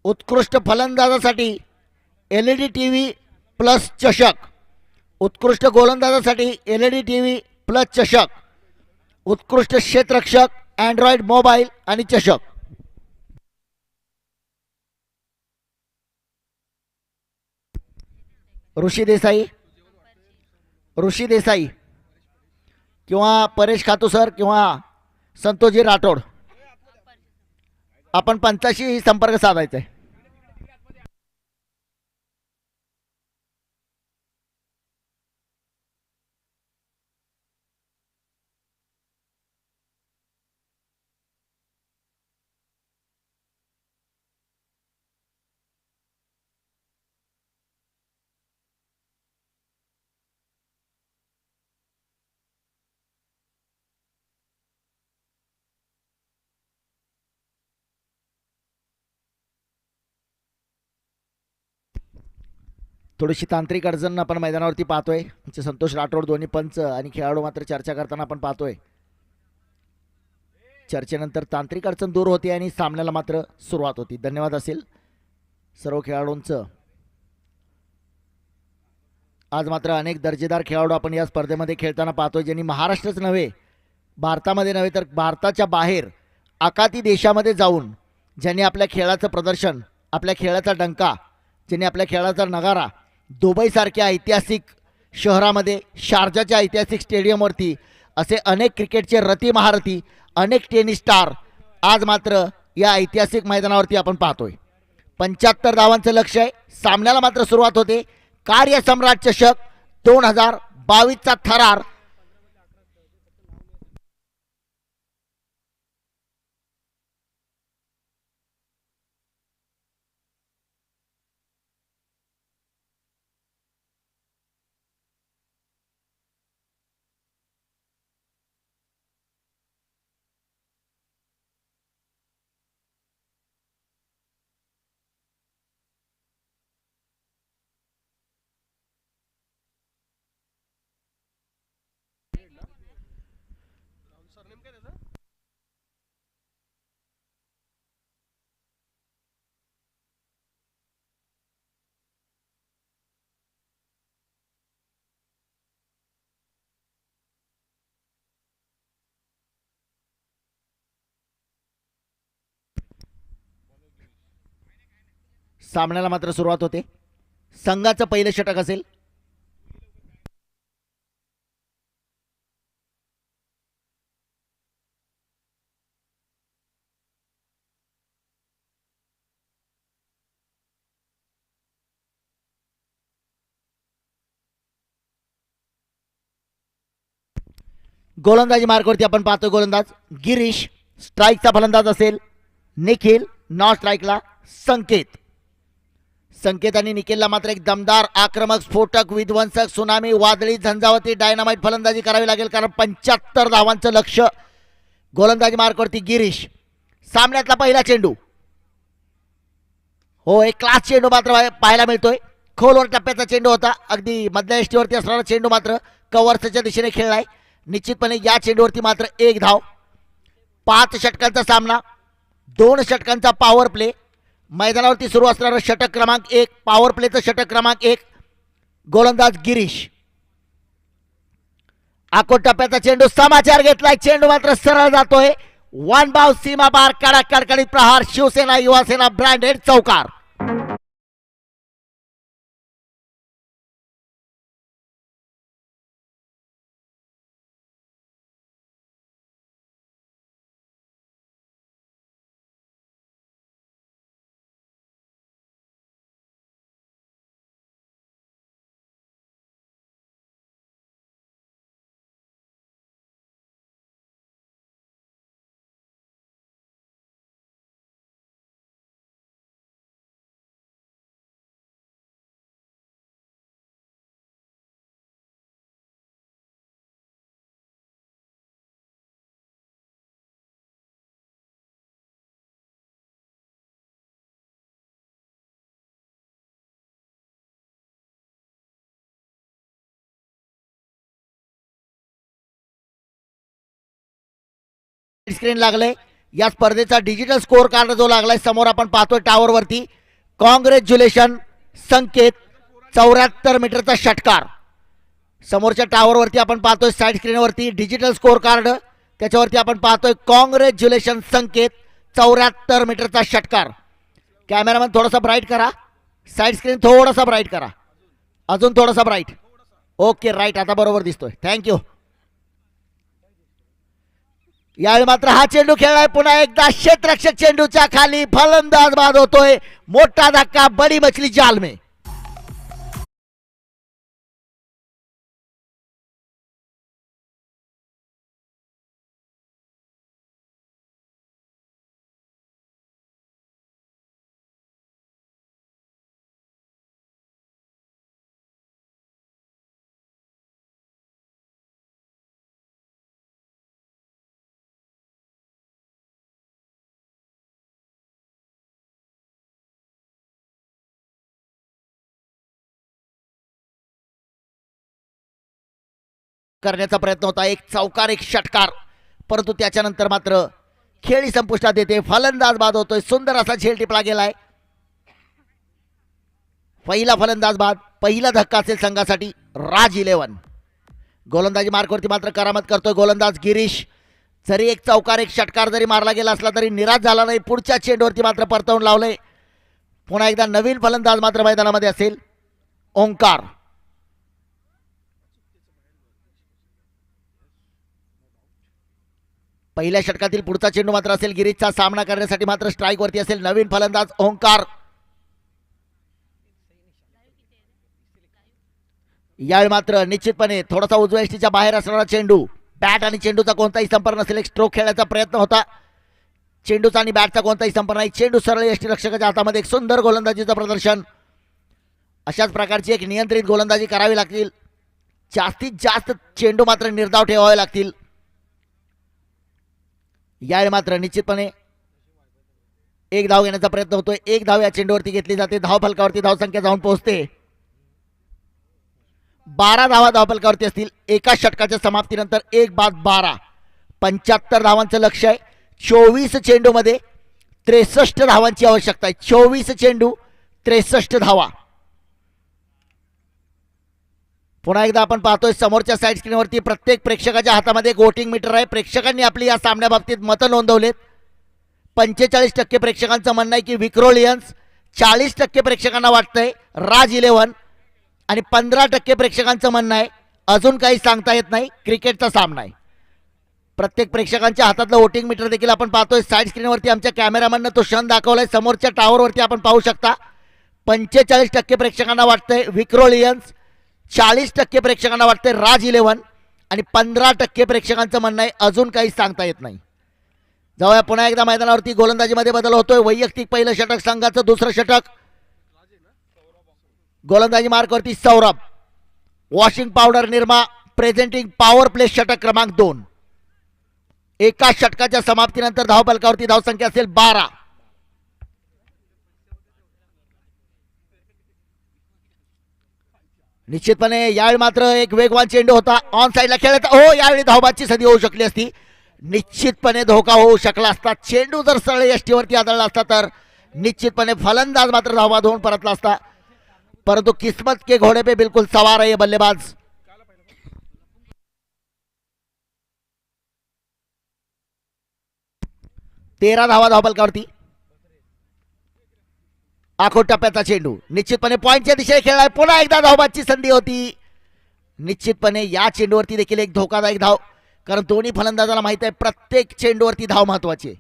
उत्कृष्ट फलंदाजासाठी LED TV प्लस चषक. उत्कृष्ट गोलंदाजासाठी LED TV प्लस चषक. उत्कृष्ट क्षेत्ररक्षक अँड्रॉइड मोबाईल आणि चषक. ऋषी देसाई किंवा परेश खातू सर किंवा संतोषजी राठोड, आपण पंचाशी संपर्क साधायचा आहे. थोडीशी तांत्रिक अडचण आपण मैदानावरती पाहतोय. आमचे संतोष राठोड, दोन्ही पंच आणि खेळाडू मात्र चर्चा करताना आपण पाहतोय. चर्चेनंतर तांत्रिक अडचण दूर होती आणि सामन्याला मात्र सुरुवात होती. धन्यवाद असेल सर्व खेळाडूंचं. आज मात्र अनेक दर्जेदार खेळाडू आपण या स्पर्धेमध्ये खेळताना पाहतोय, ज्यांनी महाराष्ट्रच नव्हे, भारतामध्ये नव्हे तर भारताच्या बाहेर आखाती देशामध्ये जाऊन ज्यांनी आपल्या खेळाचं प्रदर्शन, आपल्या खेळाचा डंका, ज्यांनी आपल्या खेळाचा नगारा दुबईसारख्या ऐतिहासिक शहरामध्ये, शारजाच्या ऐतिहासिक स्टेडियमवरती, असे अनेक क्रिकेटचे रती महारथी, अनेक टेनिस स्टार आज मात्र या ऐतिहासिक मैदानावरती आपण पाहतोय. 75 धावांचं लक्ष आहे. सामन्याला मात्र सुरुवात होते. कार्यसम्राट चषक 2022चा थरार सामन्याला मात्र सुरुवात होते. संघाचं पहिलं षटक असेल. गोलंदाजी मार्कवरती आपण पाहतोय. गोलंदाज गिरीश, स्ट्राईकचा फलंदाज असेल निखिल, नॉन स्ट्राईकला संकेत आणि निखिलला मात्र एक दमदार, आक्रमक, स्फोटक, विध्वंसक, सुनामी, वादळी, झंझावती, डायनामाइट फलंदाजी करावी लागेल, कारण 75 धावांचं लक्ष. गोलंदाजी मार्कवरती गिरीश. सामन्यातला पहिला चेंडू, हो एक क्लास चेंडू मात्र पाहायला मिळतोय. खोलवर टप्प्याचा चेंडू होता. अगदी मधल्या यष्टीवरती असणारा चेंडू मात्र कव्हर्सच्या दिशेने खेळलाय. निश्चितपणे या चेंडूवरती मात्र 1 धाव. 5 षटकांचा सामना, 2 षटकांचा पॉवर प्ले. मैदानावरती सुरू असणारा षटक क्रमांक 1, पॉवर प्लेचं षटक क्रमांक 1. गोलंदाज गिरीश. आकोट टप्प्याचा चेंडू, समाचार घेतलाय. चेंडू मात्र सरळ जातोय. 1 बाव सीमा पार, कडकडीत प्रहार. शिवसेना युवासेना ब्रँडेड चौकार. स्क्रीन लागले. या स्पर्धेचा डिजिटल स्कोअर कार्ड जो लागलाय समोर आपण पाहतोय टावर वरती. कॉंग्रॅच्युलेशन संकेत, 74 मीटरचा षटकार. समोरच्या टावर वरती आपण पाहतोय साईड स्क्रीनवरती डिजिटल स्कोअर कार्ड, त्याच्यावरती आपण पाहतोय कॉंग्रॅच्युलेशन संकेत, 74 मीटरचा षटकार. कॅमेरामॅन थोडासा ब्राईट करा, साईड स्क्रीन थोडासा ब्राईट करा, अजून थोडासा ब्राईट. ओके राईट, आता बरोबर दिसतोय. थँक्यू. यावेळी मात्र हा चेंडू खेळलाय पुन्हा एकदा क्षेत्ररक्षक चेंडूच्या खाली, फलंदाज बाद होतोय. मोठा धक्का, बडी मछली जाल में. करण्याचा प्रयत्न होता, एक चौकार एक षटकार, परंतु त्याच्यानंतर मात्र खेळी संपुष्टात येते. फलंदाज बाद होतोय. सुंदर असा झेल टिपला गेलाय. पहिला फलंदाज बाद, पहिला धक्का असेल संघासाठी. राज 11 गोलंदाजी मार्कवरती मात्र करामत करतोय गोलंदाज गिरीश. जरी एक चौकार एक षटकार जरी मारला गेला असला तरी निराश झाला नाही. पुढच्या चेंडूवरती मात्र परतवून लावले. पुन्हा एकदा नवीन फलंदाज मात्र मैदानामध्ये असेल, ओंकार. पहिल्या षटकातील पुढचा चेंडू मात्र असेल गिरीशचा. सामना करण्यासाठी मात्र स्ट्राईक वरती असेल नवीन फलंदाज ओंकार. यावेळी मात्र निश्चितपणे थोडासा उजव्या यष्टीच्या बाहेर असणारा चेंडू, बॅट आणि चेंडूचा कोणताही संपर्क नसेल. एक स्ट्रोक खेळण्याचा प्रयत्न होता. चेंडूचा आणि बॅटचा कोणताही संपर्क नाही. चेंडू सरळ यष्टीरक्षकाच्या हातामध्ये. एक सुंदर गोलंदाजीचं प्रदर्शन. अशाच प्रकारची एक नियंत्रित गोलंदाजी करावी लागतील. जास्तीत जास्त चेंडू मात्र निर्धाव ठेवावे लागतील. यावेळी मात्र निश्चितपणे एक धाव घेण्याचा प्रयत्न होतोय. एक धाव या चेंडूवरती घेतली जाते. धाव फलकावरती धावसंख्या जाऊन पोहोचते 12 धावा धावफलकावरती असतील. एका षटकाच्या समाप्तीनंतर 1 बाद 12, 75 धावांचं लक्ष आहे. 24 चेंडूमध्ये 63 धावांची आवश्यकता आहे. 24 चेंडू 63 धावा. पुन्हा एकदा आपण पाहतोय समोरच्या साईड स्क्रीनवरती प्रत्येक प्रेक्षकाच्या हातामध्ये एक वोटिंग मीटर आहे. प्रेक्षकांनी आपली या सामन्याबाबतीत मतं नोंदवलेत. 45% प्रेक्षकांचं म्हणणं आहे की विक्रोलियन्स, 40% प्रेक्षकांना वाटतंय राज 11 आणि 15% प्रेक्षकांचं म्हणणं आहे अजून काही सांगता येत नाही, क्रिकेटचा सामना आहे. प्रत्येक प्रेक्षकांच्या हातातलं वोटिंग मीटर देखील आपण पाहतोय. साईड स्क्रीनवरती आमच्या कॅमेरामॅननं तो क्षण दाखवलाय. समोरच्या टावरवरती आपण पाहू शकता. 45% प्रेक्षकांना वाटतंय विक्रोलियन्स, 40% प्रेक्षकांना वाटतंय राज 11 आणि 15% प्रेक्षकांचं म्हणणं आहे अजून काही सांगता येत नाही. जाऊया पुन्हा एकदा मैदानावरती. गोलंदाजीमध्ये बदल होतोय. वैयक्तिक पहिलं षटक, संघाचं दुसरं षटक. गोलंदाजी मार्कवरती Saurabh. Washing powder Nirma presenting power play षटक क्रमांक 2. एका षटकाच्या समाप्तीनंतर धावफलकावरती धावसंख्या असेल 12. निश्चितपणे यावेळी मात्र एक वेगवान चेंडू होता. ऑन साईडला खेळत हो, यावेळी धावबाची संधी होऊ शकली असती. निश्चितपणे धोका होऊ शकला असता. चेंडू जर सरळ यष्टीवरती आदळला असता तर निश्चितपणे फलंदाज मात्र धावबाद होऊन परतला असता. परंतु किस्मत के घोड़े पे बिल्कुल सवार है ये बल्लेबाज. तेरा धावा धावफलकावरती. आखो टप्प्याचा चेंडू निश्चितपणे पॉइंटच्या दिशेने खेळलाय. पुन्हा एकदा धावबादची संधी होती. निश्चितपणे या चेंडूवरती देखील एक धोकादायक धाव, कारण दोन्ही फलंदाजाला माहित आहे प्रत्येक चेंडूवरती धाव महत्वाची आहे.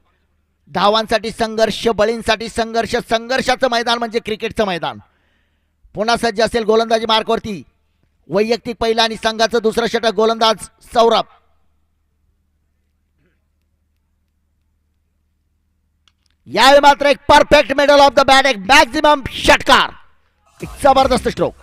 धावांसाठी संघर्ष, बळींसाठी संघर्ष. संघर्षाचं मैदान म्हणजे क्रिकेटचं मैदान. पुन्हा सज्ज असेल गोलंदाजी मार्कवरती. वैयक्तिक पहिला आणि संघाचं दुसरं षटक. गोलंदाज सौरभ. यावेळी मात्र एक perfect middle of the bat, एक मॅक्झिमम षटकार, एक जबरदस्त स्ट्रोक.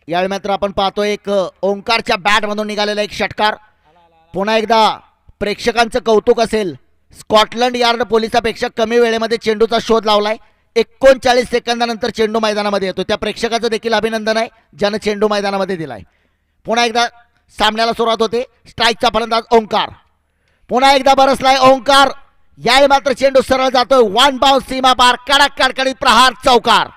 यावेळी मात्र आपण पाहतोय एक ओंकारच्या बॅट मधून निघालेला एक षटकार. पुन्हा एकदा प्रेक्षकांचं कौतुक असेल, स्कॉटलंड यार्ड पोलिसापेक्षा कमी वेळेमध्ये चेंडूचा शोध लावलाय. 39 सेकंदानंतर चेंडू मैदानामध्ये येतो. त्या प्रेक्षकाचं देखील अभिनंदन आहे ज्यानं चेंडू मैदानामध्ये दिलाय. पुन्हा एकदा सामन्याला सुरुवात होते. स्ट्राईकचा फलंदाज ओंकार, पुन्हा एकदा बरसलाय ओंकार. यावेळी मात्र चेंडू सरळ जातोय, वन बाउन्स सीमा पार, कडक कडकडीत प्रहार, चौकार.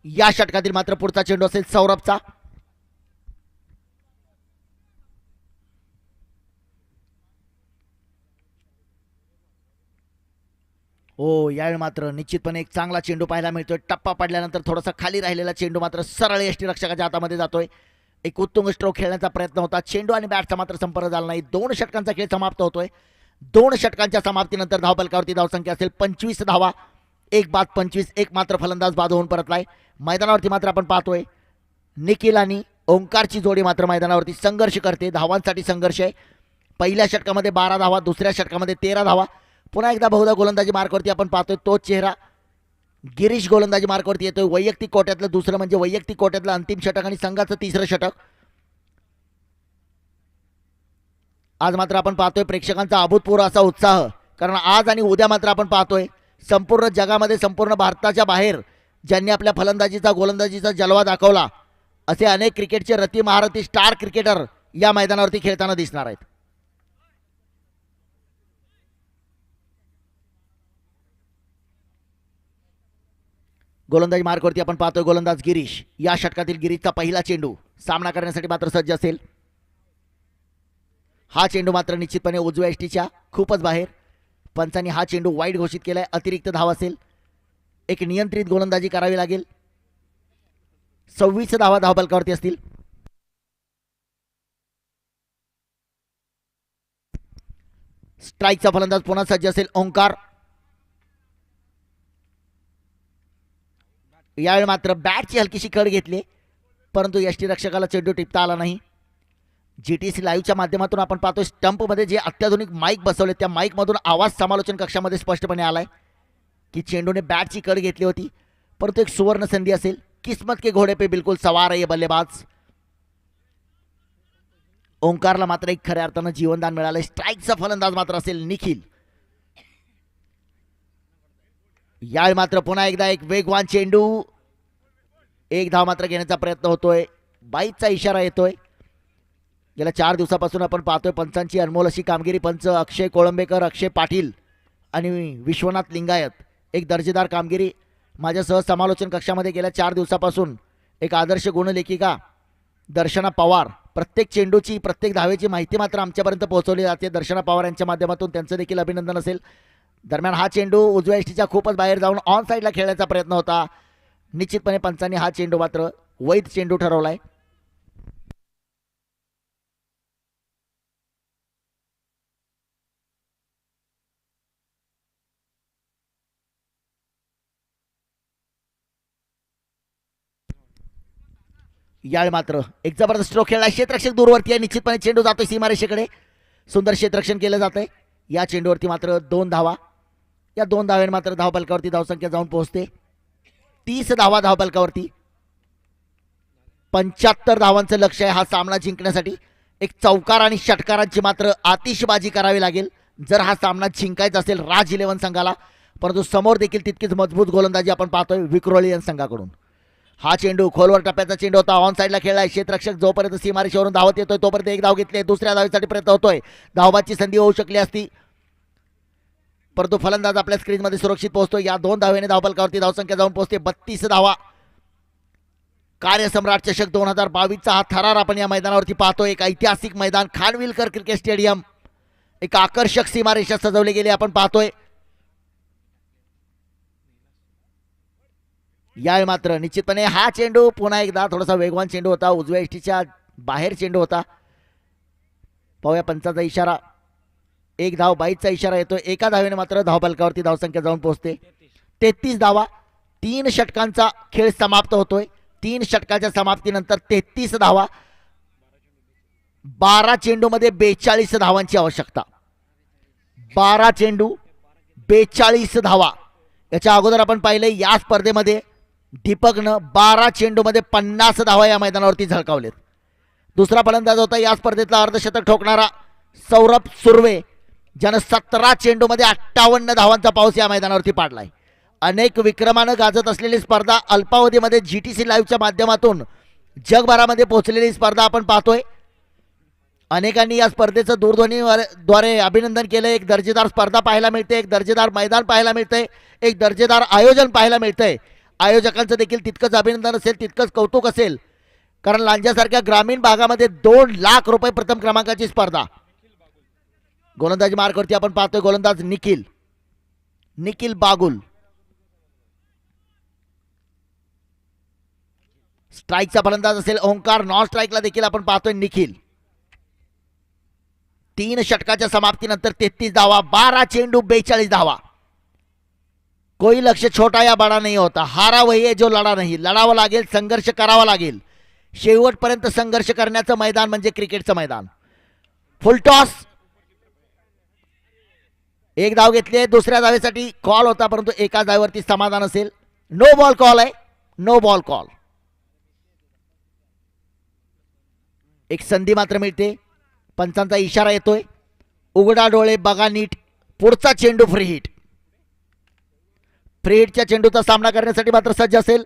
या षटकातील मात्र पुढचा चेंडू असेल सौरभचा. हो, यावेळी मात्र निश्चितपणे एक चांगला चेंडू पाहायला मिळतोय. टप्पा पडल्यानंतर थोडासा खाली राहिलेला चेंडू मात्र सरळ यष्टीरक्षकाच्या हातामध्ये जातोय. एक उत्तुंग स्ट्रोक खेळण्याचा प्रयत्न होता. चेंडू आणि बॅटचा मात्र संपर्क झाला नाही. 2 षटकांचा खेळ समाप्त होतोय. 2 षटकांच्या समाप्तीनंतर धावफलकावरती धावसंख्या असेल 25 धावा. एक बाद 25. एक मात्र फलंदाज बाद होऊन परतलाय. मैदानावरती मात्र आपण पाहतोय निखिल आणि ओंकारची जोडी मात्र मैदानावरती संघर्ष करते. धावांसाठी संघर्ष आहे. पहिल्या षटकामध्ये 12 धावा, दुसऱ्या षटकामध्ये 13 धावा. पुन्हा एकदा बहुधा गोलंदाजी मार्कवरती आपण पाहतोय तोच चेहरा. गिरीश गोलंदाजी मार्कवरती येतोय. वैयक्तिक कोट्यातलं दुसरं म्हणजे वैयक्तिक कोट्यातलं अंतिम षटक आणि संघाचं 3रं षटक. आज मात्र आपण पाहतोय प्रेक्षकांचा अभूतपूर्व असा उत्साह, कारण आज आणि उद्या मात्र आपण पाहतोय संपूर्ण जगामध्ये, संपूर्ण भारताच्या बाहेर ज्यांनी आपल्या फलंदाजीचा गोलंदाजीचा जलवा दाखवला असे अनेक क्रिकेटचे रती महारथी स्टार क्रिकेटर या मैदानावरती खेळताना दिसणार आहेत. गोलंदाजी मार्कवरती आपण पाहतोय गोलंदाज गिरीश. या षटकातील गिरीशचा पहिला चेंडू सामना करण्यासाठी मात्र सज्ज असेल. हा चेंडू मात्र निश्चितपणे उजव्या यष्टीच्या खूपच बाहेर. पंचांनी हा चेंडू वाईड घोषित केलाय. अतिरिक्त धाव असेल. एक नियंत्रित गोलंदाजी करावी लागेल. 26 धावा धावफलकावरती असतील. स्ट्राईकचा फलंदाज पुन्हा सज्ज असेल ओंकार. यावेळी मात्र बॅटची हलकीशी कड घेतली, परंतु यष्टीरक्षकाला चेंडू टिपता आला नाही. GTC लाईव्हच्या माध्यमातून आपण पाहतोय स्टंपमध्ये जे अत्याधुनिक माईक बसवले त्या माईकमधून आवाज समालोचन कक्षामध्ये स्पष्टपणे आलाय की चेंडूने बॅटची कड घेतली होती, परंतु एक सुवर्ण संधी असेल. किस्मत के घोडे पे बिलकुल सवार आहे बल्लेबाज. ओंकारला मात्र एक खऱ्या अर्थानं जीवनदान मिळालंय. स्ट्राईकचा फलंदाज मात्र असेल निखिल. यावेळी मात्र पुन्हा एकदा एक वेगवान चेंडू. एक धाव मात्र घेण्याचा प्रयत्न होतोय. बाईचा इशारा येतोय. गेल्या 4 दिवसापासून आपण पाहतोय पंचांची अनमोल अशी कामगिरी. पंच अक्षय कोळंबेकर, अक्षय पाटील आणि विश्वनाथ लिंगायत एक दर्जेदार कामगिरी. माझ्यासह समालोचन कक्षामध्ये गेल्या 4 दिवसापासून एक आदर्श गुणलेखिका दर्शना पवार. प्रत्येक चेंडूची प्रत्येक धावेची माहिती मात्र आमच्यापर्यंत पोहोचवली जाते. दर्शना पवार यांच्या माध्यमातून त्यांचं देखील अभिनंदन असेल. दरम्यान हा चेंडू उजव्या यष्टीच्या खूपच बाहेर जाऊन ऑन साईडला खेळण्याचा प्रयत्न होता. निश्चितपणे पंचांनी हा चेंडू मात्र वैध चेंडू ठरवलाय. यावेळी मात्र एक जबरदस्त स्ट्रोक खेळला. क्षेत्ररक्षक दूरवरती आहे. निश्चितपणे चेंडू जातोय सीमारेषेकडे. सुंदर क्षेत्ररक्षण केलं जातंय. या चेंडूवरती मात्र 2 धावा. या 2 धाव्याने मात्र धावफलकावरती धावसंख्या जाऊन पोहोचते 30 धावा धावफलकावरती. 75 धावांचं लक्ष आहे हा सामना जिंकण्यासाठी. एक चौकार आणि षटकारांची मात्र आतिषबाजी करावी लागेल जर हा सामना जिंकायचा असेल राज 11 संघाला. परंतु समोर देखील तितकीच मजबूत गोलंदाजी आपण पाहतोय विक्रोलियन संघाकडून. हा चेंडू खोलवर टप्प्याचा चेंडू होता. ऑन साईडला खेळलाय. क्षेत्ररक्षक जोपर्यंत सीमारेषेवरून धावत येतोय तोपर्यंत एक धाव घेतली. दुसऱ्या धावेसाठी प्रयत्न होतोय. धावबाची संधी होऊ शकली असती परंतु फलंदाज आपल्या स्क्रीनमध्ये सुरक्षित पोहोचतो. या 2 धावेने धावफलकावरती धावसंख्या जाऊन पोहोचते 32 धावा. कार्यसम्राट चषक 2022चा हा थरार आपण या मैदानावरती पाहतोय. एक ऐतिहासिक मैदान खानविलकर क्रिकेट स्टेडियम. एक आकर्षक सीमारेषा सजवली गेली आपण पाहतोय. यावेळी मात्र निश्चितपणे हा चेंडू पुन्हा एकदा थोडासा वेगवान चेंडू होता. उजव्या इष्टीच्या बाहेर चेंडू होता. पाहूया पंचाचा इशारा. एक धाव बाईचा इशारा येतो. एका धावेने मात्र धावफलकावरती धावसंख्या जाऊन पोहोचते 33 धावा. 3 षटकांचा खेळ समाप्त होतोय. 3 षटकाच्या समाप्तीनंतर 33 धावा. 12 चेंडूमध्ये 42 धावांची आवश्यकता. 12 चेंडू 42 धावा. याच्या अगोदर आपण पाहिले या स्पर्धेमध्ये दीपकनं 12 चेंडूमध्ये 50 धावा या मैदानावरती झळकावलेत. दुसरा फलंदाज होता या स्पर्धेतला अर्धशतक ठोकणारा सौरभ सुर्वे ज्यानं 17 चेंडूमध्ये 58 धावांचा पाऊस या मैदानावरती पाडलाय. अनेक विक्रमानं गाजत असलेली स्पर्धा अल्पावधीमध्ये GTC लाईव्हच्या माध्यमातून जगभरामध्ये पोहोचलेली स्पर्धा आपण पाहतोय. अनेकांनी या स्पर्धेचं दूरध्वनीद्वारे अभिनंदन केलं. एक दर्जेदार स्पर्धा पाहायला मिळते. एक दर्जेदार मैदान पाहायला मिळतंय. एक दर्जेदार आयोजन पाहायला मिळतंय. आयोजकांचं देखील तितकंच अभिनंदन असेल तितकंच कौतुक असेल कारण लांजासारख्या ग्रामीण भागामध्ये 2 लाख रुपये प्रथम क्रमांकाची स्पर्धा. गोलंदाजी मार्कवरती आपण पाहतोय गोलंदाज निखिल बागुल. स्ट्राईकचा फलंदाज असेल ओंकार. नॉन स्ट्राईकला देखील आपण पाहतोय निखिल. 3 षटकाच्या समाप्तीनंतर 33 धावा. 12 चेंडू 42 धावा. कोई लक्ष्य छोटा या बडा नहीं होता. हारा वही है जो लढा नाही. लढावं लागेल. संघर्ष करावा लागेल. शेवटपर्यंत संघर्ष करण्याचं मैदान म्हणजे क्रिकेटचं मैदान. फुल टॉस. एक धाव घेतली. दुसऱ्या धावेसाठी कॉल होता परंतु एका धावेवरती समाधान असेल. नो बॉल कॉल आहे. No ball call. एक संधी मात्र मिळते. पंचांचा इशारा येतोय. उघडा डोळे बघा नीट. पुढचा चेंडू फ्री हिट. फ्री हिटच्या चेंडूचा सामना करण्यासाठी मात्र सज्ज असेल.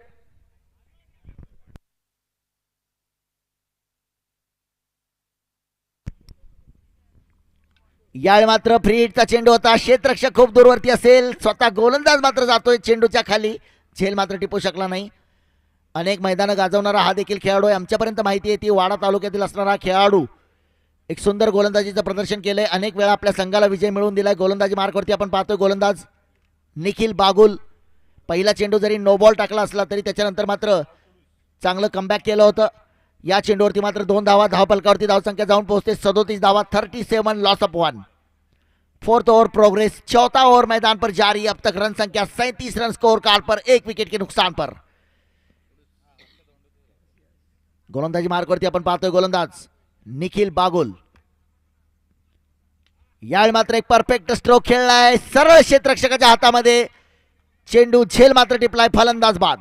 यावेळी मात्र फ्री हिटचा चेंडू होता. क्षेत्ररक्षक खूप दूरवरती असेल. स्वतः गोलंदाज मात्र जातोय चेंडूच्या खाली. झेल मात्र टिपू शकला नाही. अनेक मैदानं गाजवणारा हा देखील खेळाडू आहे. आमच्यापर्यंत माहिती आहे ती वाडा तालुक्यातील असणारा खेळाडू एक सुंदर गोलंदाजीचं प्रदर्शन केलंय. अनेक वेळा आपल्या संघाला विजय मिळवून दिलाय. गोलंदाजी मार्कवरती आपण पाहतोय गोलंदाज निखिल बागुल. पहिला चेंडू जरी नो बॉल टाकला असला तरी त्याच्यानंतर मात्र चांगलं कमबॅक केलं होतं. या चेंडूवरती मात्र 2 धावा. धावफलकावरती धावसंख्या जाऊन पोहोचते 37 धावा. 37 loss of 1. 4th over progress. 4था ओवर मैदान पर जारी. अब तक रन संख्या 37 रन स्कोर कार्ड पर 1 विकेट के नुकसान पर. गोलंदाजी मार्कवरती आपण पाहतोय गोलंदाज निखिल बागुल. यावेळी मात्र एक परफेक्ट स्ट्रोक खेळलाय. सरळ क्षेत्ररक्षकाच्या हातामध्ये चेंडू. झेल मात्र टिपलाय फलंदाज बाद.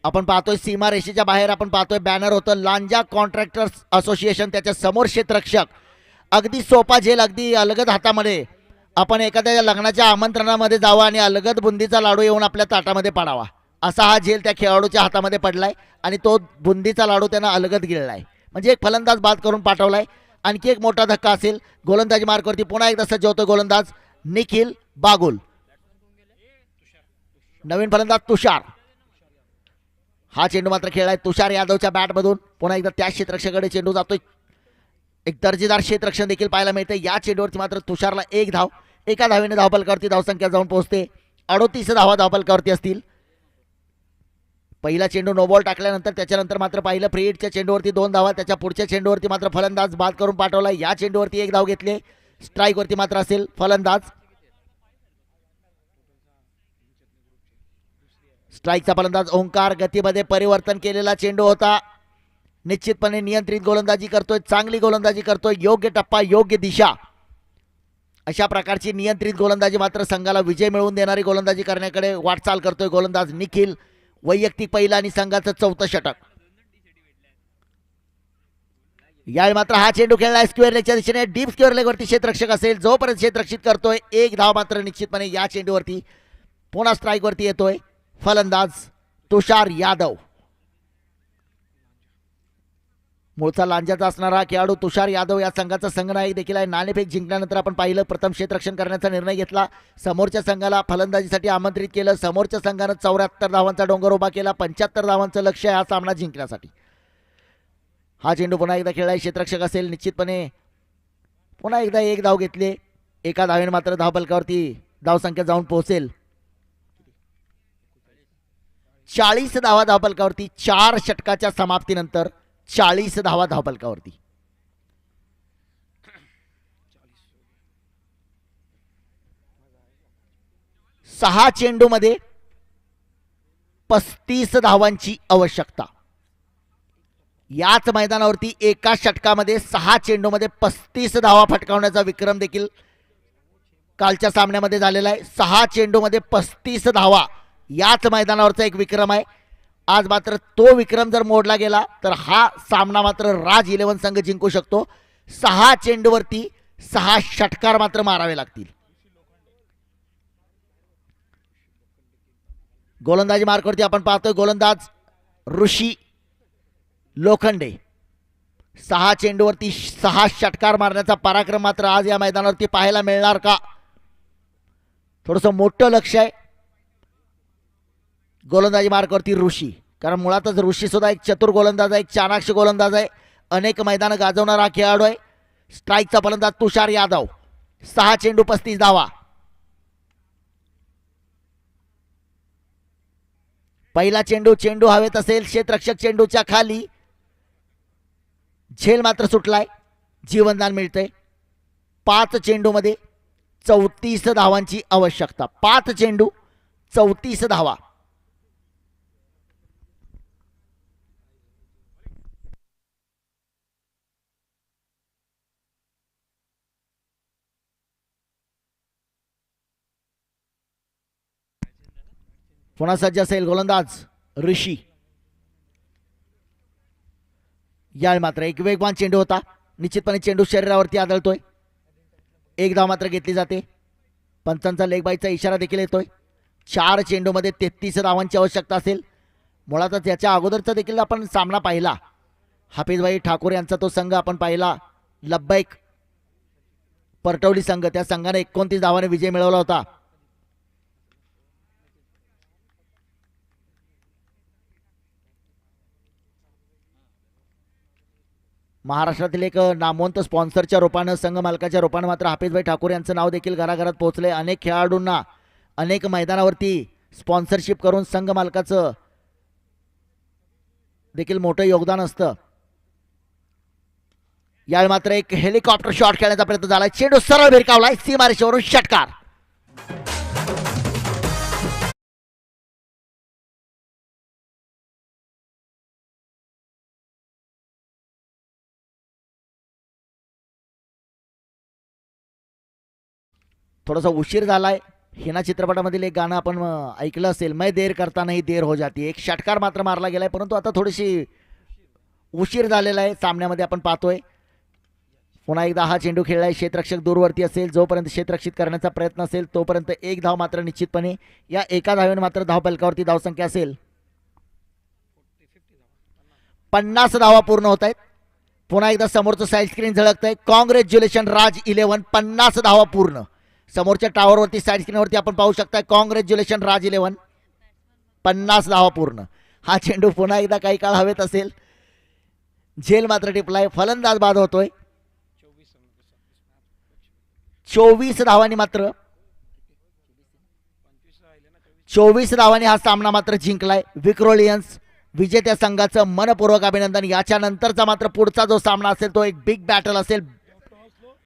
आपण पाहतोय सीमा रेषेच्या बाहेर आपण पाहतोय बॅनर होतं लांजा कॉन्ट्रॅक्टर्स असोसिएशन. त्याच्या समोर क्षेत्ररक्षक. अगदी सोपा झेल. अगदी अलगद हातामध्ये. आपण एखाद्या लग्नाच्या आमंत्रणामध्ये जावं आणि अलगद बुंदीचा लाडू येऊन आपल्या ताटामध्ये पाडावा असा हा झेल त्या खेळाडूच्या हातामध्ये पडलाय आणि तो बुंदीचा लाडू त्यानं अलगद गिळलाय. म्हणजे एक फलंदाज बाद करून पाठवलाय. आणखी एक मोठा धक्का असेल. गोलंदाजी मार्कवरती पुन्हा एकदा सज्ज होतो गोलंदाज निखिल बागुल. नवीन फलंदाज तुषार. हा चेंडू मात्र खेळलाय तुषार यादवच्या बॅटमधून. पुन्हा एकदा त्या क्षेत्ररक्षकाकडे चेंडू जातोय. एक दर्जेदार क्षेत्ररक्षण देखील पाहायला मिळते. या चेंडूवरती मात्र तुषारला 1 धाव. एका धावेने धावफलकावरती धावसंख्या जाऊन पोहोचते 38 धावा धावफलकावरती असतील. पहिला चेंडू नो बॉल टाकल्यानंतर त्याच्यानंतर मात्र पाहिलं फ्री हिटच्या चेंडूवरती 2 धावा, त्याच्या पुढच्या चेंडूवरती मात्र फलंदाज बाद करून पाठवला. या चेंडूवरती 1 धाव घेतले. स्ट्राईकवरती मात्र असेल फलंदाज. स्ट्राईकचा फलंदाज ओंकार. गतीमध्ये परिवर्तन केलेला चेंडू होता. निश्चितपणे नियंत्रित गोलंदाजी करतोय, चांगली गोलंदाजी करतोय, योग्य टप्पा योग्य दिशा अशा प्रकारची नियंत्रित गोलंदाजी मात्र संघाला विजय मिळवून देणारी गोलंदाजी करण्याकडे वाटचाल करतोय गोलंदाज निखिल. वैयक्तिक पहिला आणि संघाचं 4थं षटक. यावेळी मात्र हा चेंडू खेळला स्क्वेअर लेगच्या दिशेने. डीप स्क्वेअर लेगवरती क्षेत्ररक्षक असेल, जोपर्यंत क्षेत्ररक्षित करतोय 1 धाव मात्र निश्चितपणे या चेंडूवरती. पुन्हा स्ट्राईकवरती येतोय फलंदाज तुषार यादव. मूळचा लांजाचा असणारा खेळाडू तुषार यादव या संघाचा संघनायक देखील आहे. नाणेफेक जिंकल्यानंतर आपण पाहिलं प्रथम क्षेत्ररक्षण करण्याचा निर्णय घेतला. समोरच्या संघाला फलंदाजीसाठी आमंत्रित केलं. समोरच्या संघानं 74 धावांचा डोंगर उभा केला. 75 धावांचं लक्ष्य आहे हा सामना जिंकण्यासाठी. हा चेंडू पुन्हा एकदा खेळाय क्षेत्ररक्षक असेल. निश्चितपणे पुन्हा एकदा 1 धाव घेतले. एका धावेने मात्र धावफलकावरती धावसंख्या जाऊन पोहोचेल 40 धावा धावफलकावरती. 4 षटकाच्या समाप्तीनंतर 40 धावा धावफलकावरती. सहा चेंडूमध्ये 35 धावांची आवश्यकता. याच मैदानावरती एका षटकामध्ये 6 चेंडूमध्ये 35 धावा फटकावण्याचा विक्रम देखील कालच्या सामन्यामध्ये झालेला आहे. 6 चेंडूमध्ये 35 धावा याच मैदानावरचा एक विक्रम आहे. आज मात्र तो विक्रम जर मोडला गेला तर हा सामना मात्र राज 11 संघ जिंकू शकतो. 6 चेंडूवरती 6 षटकार मात्र मारावे लागतील. गोलंदाजी मार्कवरती आपण पाहतोय गोलंदाज ऋषी लोखंडे. 6 चेंडूवरती 6 षटकार मारण्याचा पराक्रम मात्र आज या मैदानावरती पाहायला मिळणार का? थोडंसं मोठं लक्ष आहे गोलंदाजी मार्कवरती ऋषी, कारण मुळातच ऋषी सुद्धा एक चतुर गोलंदाज आहे, एक चाणाक्ष गोलंदाज आहे, अनेक मैदानं गाजवणारा खेळाडू आहे. स्ट्राईकचा फलंदाज तुषार यादव. 6 चेंडू 35 धावा. पहिला चेंडू हवेत असेल, क्षेत्ररक्षक चेंडूच्या खाली. झेल मात्र सुटलाय, जीवनदान मिळतंय. 5 चेंडूमध्ये 34 धावांची आवश्यकता. 5 चेंडू 34 धावा. पुन्हा सज्ज असेल गोलंदाज ऋषी. यावेळी मात्र एक वेगवान चेंडू होता. निश्चितपणे चेंडू शरीरावरती आदळतोय. 1 धाव मात्र घेतली जाते. पंचांचा लेग बाईचा इशारा देखील येतोय. 4 चेंडूमध्ये 33 धावांची आवश्यकता असेल. मुळातच याच्या अगोदरचा देखील आपण सामना पाहिला. हाफिजभाई ठाकूर यांचा तो संघ आपण पाहिला, लब्बैक परटवली संघ. त्या संघाने 29 धावाने विजय मिळवला होता. महाराष्ट्रातील एक नामवंत स्पॉन्सरच्या रूपानं, संघ मालकाच्या रूपानं मात्र हाफिजभाई ठाकूर यांचं नाव देखील घराघरात पोहोचले. अनेक खेळाडूंना अनेक मैदानावरती स्पॉन्सरशिप करून संघ मालकाचं देखील मोठं योगदान असतं. यावेळी मात्र एक हेलिकॉप्टर शॉट खेळण्याचा प्रयत्न झाला. चेंडू सरळ भिरकावलाय सीमारेषेवरून. षटकार. थोडासा उशीर झालाय. हिना चित्रपटामधील एक गाणं आपण ऐकलं असेल, मैं देर करता नहीं देर हो जाती. एक षटकार मात्र मारला गेलाय, परंतु आता थोडीशी उशीर झालेला आहे सामन्यामध्ये आपण पाहतोय. पुन्हा एकदा हा चेंडू खेळलाय. क्षेत्ररक्षक दूरवरती असेल. जोपर्यंत क्षेत्ररक्षित करण्याचा प्रयत्न असेल तोपर्यंत 1 धाव मात्र निश्चितपणे. या एका धावेने मात्र धावफलकावरती धावसंख्या असेल 50 धावा पूर्ण होत आहेत. पुन्हा एकदा समोरचं साईड स्क्रीन झळकत आहे. कॉंग्रॅच्युलेशन राज 11. 50 धावा पूर्ण. समोरच्या टावरवरती साईड स्क्रीनवरती आपण पाहू शकता. कॉंग्रॅच्युलेशन राज 11. 50 धावा पूर्ण. हा चेंडू पुन्हा एकदा काही काळ हवेत असेल. झेल मात्र टिपलाय. फलंदाज बाद होतोय. 24 धावांनी मात्र 24 धावांनी हा सामना मात्र जिंकलाय विक्रोलियन्स. विजेत्या संघाचं मनपूर्वक अभिनंदन. याच्या नंतरचा मात्र पुढचा जो सामना असेल तो एक बिग बॅटल असेल.